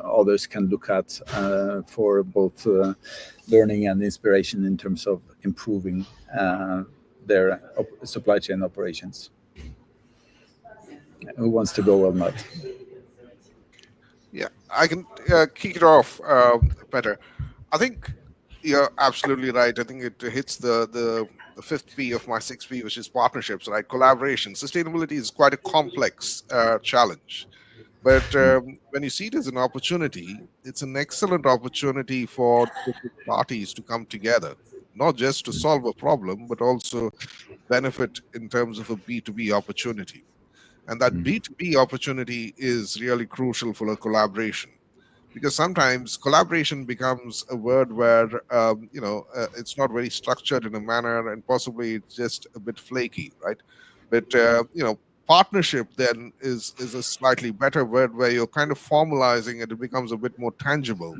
others can look at for both learning and inspiration in terms of improving their supply chain operations? Who wants to go on that? Yeah, I can kick it off, Peter. I think you're absolutely right. I think it hits the fifth P of my 6P, which is partnerships, right? Collaboration. Sustainability is quite a complex challenge. But when you see it as an opportunity, it's an excellent opportunity for different parties to come together, not just to solve a problem, but also benefit in terms of a B2B opportunity. And that B2B opportunity is really crucial for a collaboration. Because sometimes collaboration becomes a word where it's not very structured in a manner, and possibly it's just a bit flaky, right? But partnership then is a slightly better word, where you're kind of formalizing it. It becomes a bit more tangible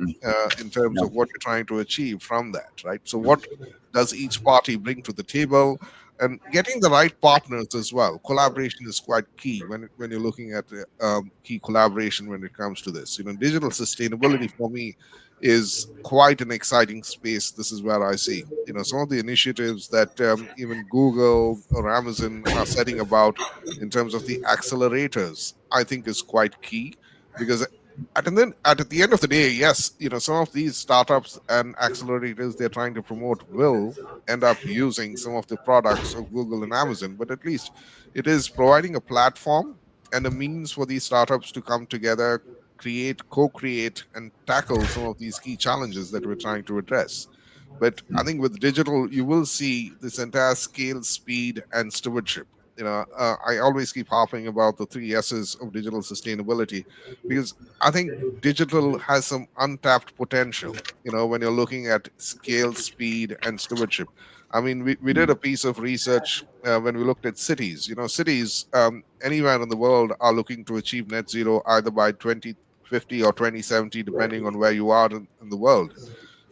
in terms of what you're trying to achieve from that, right? So what does each party bring to the table? And getting the right partners as well. Collaboration is quite key when you're looking at key collaboration when it comes to this. Digital sustainability for me is quite an exciting space. This is where I see, some of the initiatives that even Google or Amazon are setting about in terms of the accelerators, I think is quite key, because at the end of the day, yes, some of these startups and accelerators they're trying to promote will end up using some of the products of Google and Amazon, but at least it is providing a platform and a means for these startups to come together, co-create, and tackle some of these key challenges that we're trying to address. But I think with digital, you will see this entire scale, speed, and stewardship. I always keep harping about the 3 S's of digital sustainability, because I think digital has some untapped potential, when you're looking at scale, speed, and stewardship. I mean, we did a piece of research when we looked at cities. Cities anywhere in the world are looking to achieve net zero either by 2050 or 2070, depending on where you are in the world.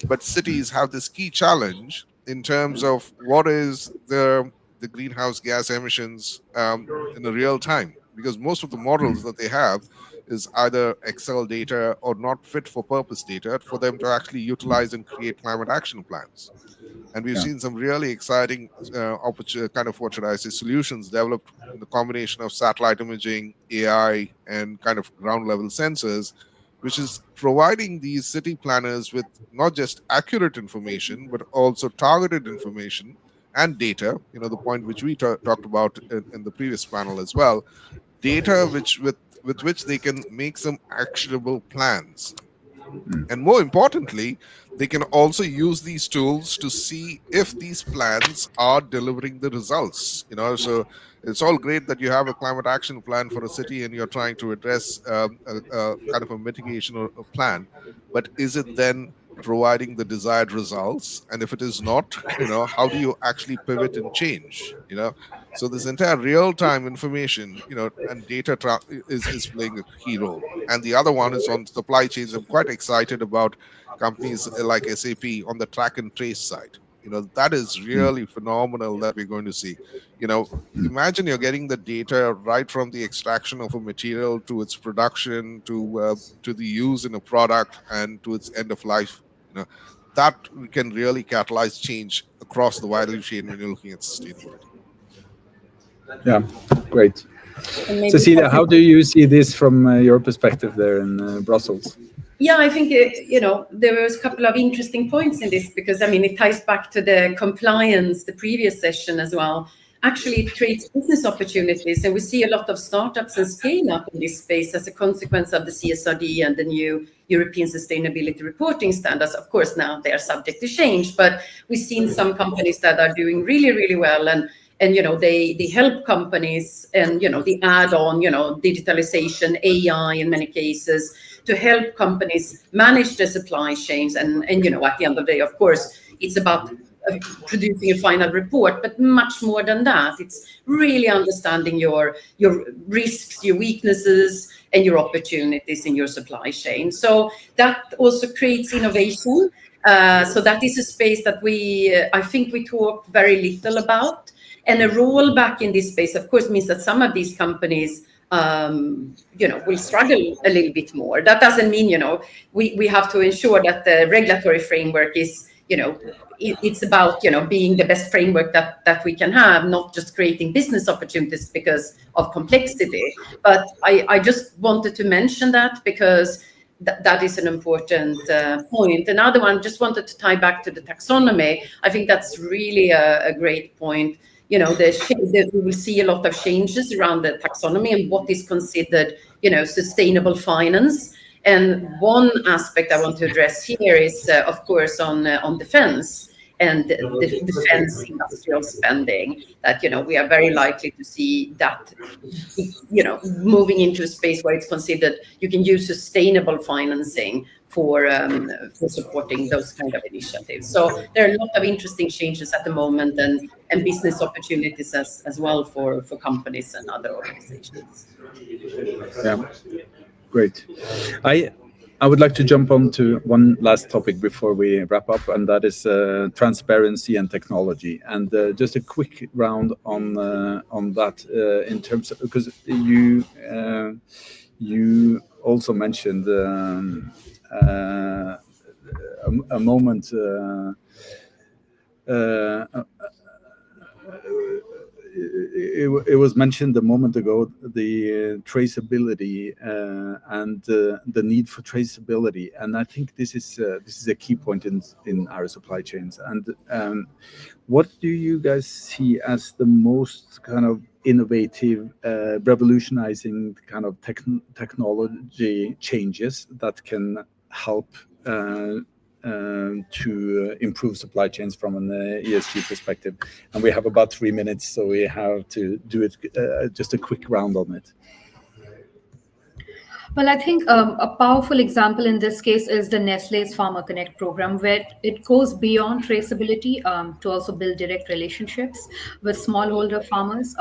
But cities have this key challenge in terms of what is the greenhouse gas emissions in the real time, because most of the models that they have is either Excel data or not fit for purpose data for them to actually utilize and create climate action plans. And we've seen some really exciting solutions developed in the combination of satellite imaging, AI, and kind of ground level sensors, which is providing these city planners with not just accurate information, but also targeted information and data, the point which we talked about in the previous panel as well, data with which they can make some actionable plans. And more importantly, they can also use these tools to see if these plans are delivering the results. So it's all great that you have a climate action plan for a city and you're trying to address a kind of a mitigation or a plan, but is it then providing the desired results? And if it is not, how do you actually pivot and change? So this entire real-time information, and data is playing a key role. And the other one is on supply chains. I'm quite excited about companies like SAP on the track and trace side. That is really phenomenal that we're going to see. Imagine you're getting the data right from the extraction of a material to its production, to the use in a product, and to its end of life. That can really catalyze change across the value chain when you're looking at sustainability. Yeah, great. Cecilia, how do you see this from your perspective there in Brussels? Yeah, I think, there was a couple of interesting points in this, because, it ties back to the compliance, the previous session as well. Actually, it creates business opportunities, and we see a lot of startups and scale up in this space as a consequence of the CSRD and the new European Sustainability Reporting Standards. Of course, now they are subject to change, but we've seen some companies that are doing really, really well, and they help companies, and they add on digitalization, AI in many cases, to help companies manage their supply chains, and at the end of the day, of course, it's about producing a final report, but much more than that. It's really understanding your risks, your weaknesses, and your opportunities in your supply chain. So that also creates innovation. So that is a space that I think we talk very little about. And a rollback in this space, of course, means that some of these companies will struggle a little bit more. That doesn't mean, we have to ensure that the regulatory framework is, it's about, being the best framework that we can have, not just creating business opportunities because of complexity. But I just wanted to mention that because that is an important point. Another one, just wanted to tie back to the taxonomy. I think that's really a great point. We will see a lot of changes around the taxonomy and what is considered, sustainable finance. And one aspect I want to address here is, of course, on defense and the defense industrial spending. That we are very likely to see that, moving into a space where it's considered you can use sustainable financing for supporting those kind of initiatives. So there are a lot of interesting changes at the moment and business opportunities as well for companies and other organizations. Yeah, great. I would like to jump on to one last topic before we wrap up, and that is transparency and technology. And just a quick round on that in terms of, because you also mentioned a moment. It was mentioned a moment ago, the traceability and the need for traceability, and I think this is a key point in our supply chains. And what do you guys see as the most kind of innovative, revolutionizing kind of technology changes that can help to improve supply chains from an ESG perspective? And we have about 3 minutes, so we have to do it just a quick round on it. Well, I think a powerful example in this case is the Nestlé's Farmer Connect program, where it goes beyond traceability to also build direct relationships with smallholder farmers.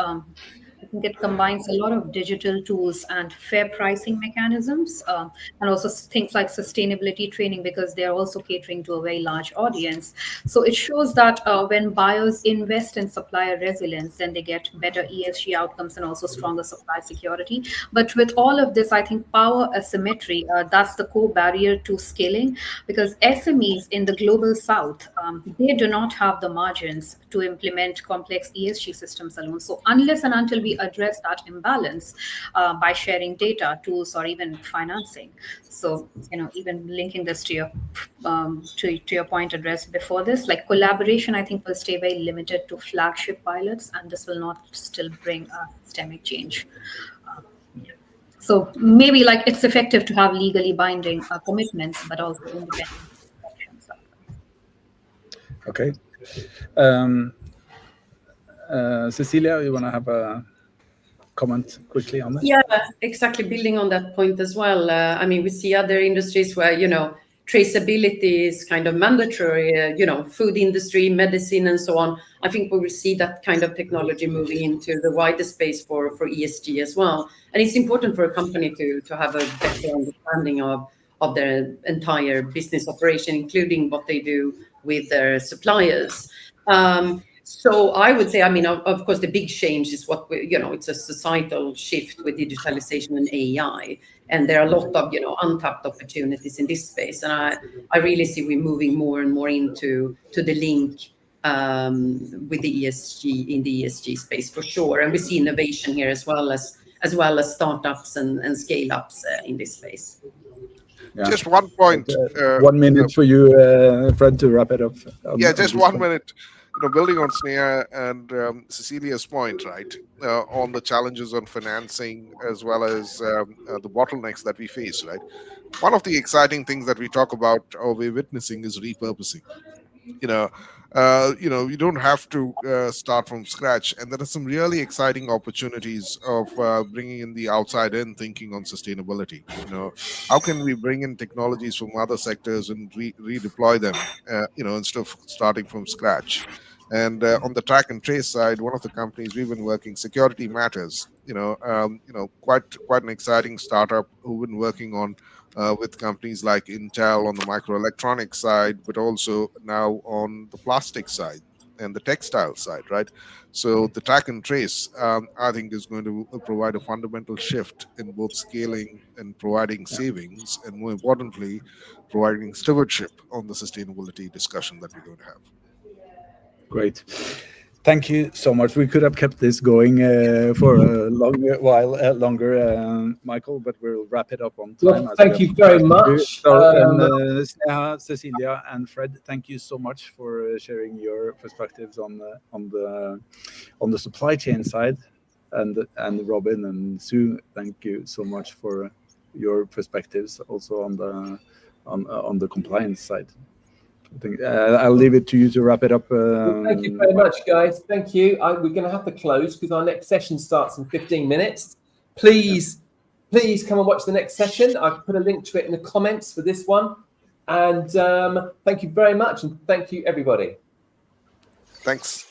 I think it combines a lot of digital tools and fair pricing mechanisms, and also things like sustainability training, because they're also catering to a very large audience. So it shows that when buyers invest in supplier resilience, then they get better ESG outcomes and also stronger supply security. But with all of this, I think power asymmetry, that's the core barrier to scaling, because SMEs in the global south, they do not have the margins to implement complex ESG systems alone. So unless and until we address that imbalance by sharing data, tools, or even financing. So, even linking this to your point addressed before this, like collaboration, I think will stay very limited to flagship pilots, and this will not still bring systemic change. So maybe it's effective to have legally binding commitments, but also independent options. Okay. Cecilia, you want to have a comment quickly on that? Yeah, exactly. Building on that point as well. We see other industries where, traceability is kind of mandatory, food industry, medicine, and so on. I think we will see that kind of technology moving into the wider space for ESG as well. And it's important for a company to have a better understanding of their entire business operation, including what they do with their suppliers. So I would say, of course, the big change is it's a societal shift with digitalization and AI. And there are a lot of, untapped opportunities in this space. And I really see we're moving more and more into the link with the ESG, in the ESG space for sure. And we see innovation here as well as startups and scale-ups in this space. Yeah. Just one point. 1 minute for you, Fred, to wrap it up. Just 1 minute. Building on Sneha and Cecilia's point, right, on the challenges on financing as well as the bottlenecks that we face, right? One of the exciting things that we talk about or we're witnessing is repurposing. you don't have to start from scratch. And there are some really exciting opportunities of bringing in the outside in thinking on sustainability. How can we bring in technologies from other sectors and redeploy them, instead of starting from scratch? And on the track and trace side, one of the companies we've been working, Security Matters, quite an exciting startup who've been working on with companies like Intel on the microelectronics side, but also now on the plastic side and the textile side, right? So the track and trace, I think, is going to provide a fundamental shift in both scaling and providing savings, and more importantly, providing stewardship on the sustainability discussion that we're going to have. Great. Thank you so much. We could have kept this going for a longer, Michael, but we'll wrap it up on time. Well, thank you very much. So, Sneha, Cecilia, and Fred, thank you so much for sharing your perspectives on the supply chain side, and Robin and Sue, thank you so much for your perspectives also on the compliance side. I think I'll leave it to you to wrap it up. Thank you very much, guys. Thank you. We're going to have to close because our next session starts in 15 minutes. Please come and watch the next session. I've put a link to it in the comments for this one. And thank you very much. And thank you, everybody. Thanks.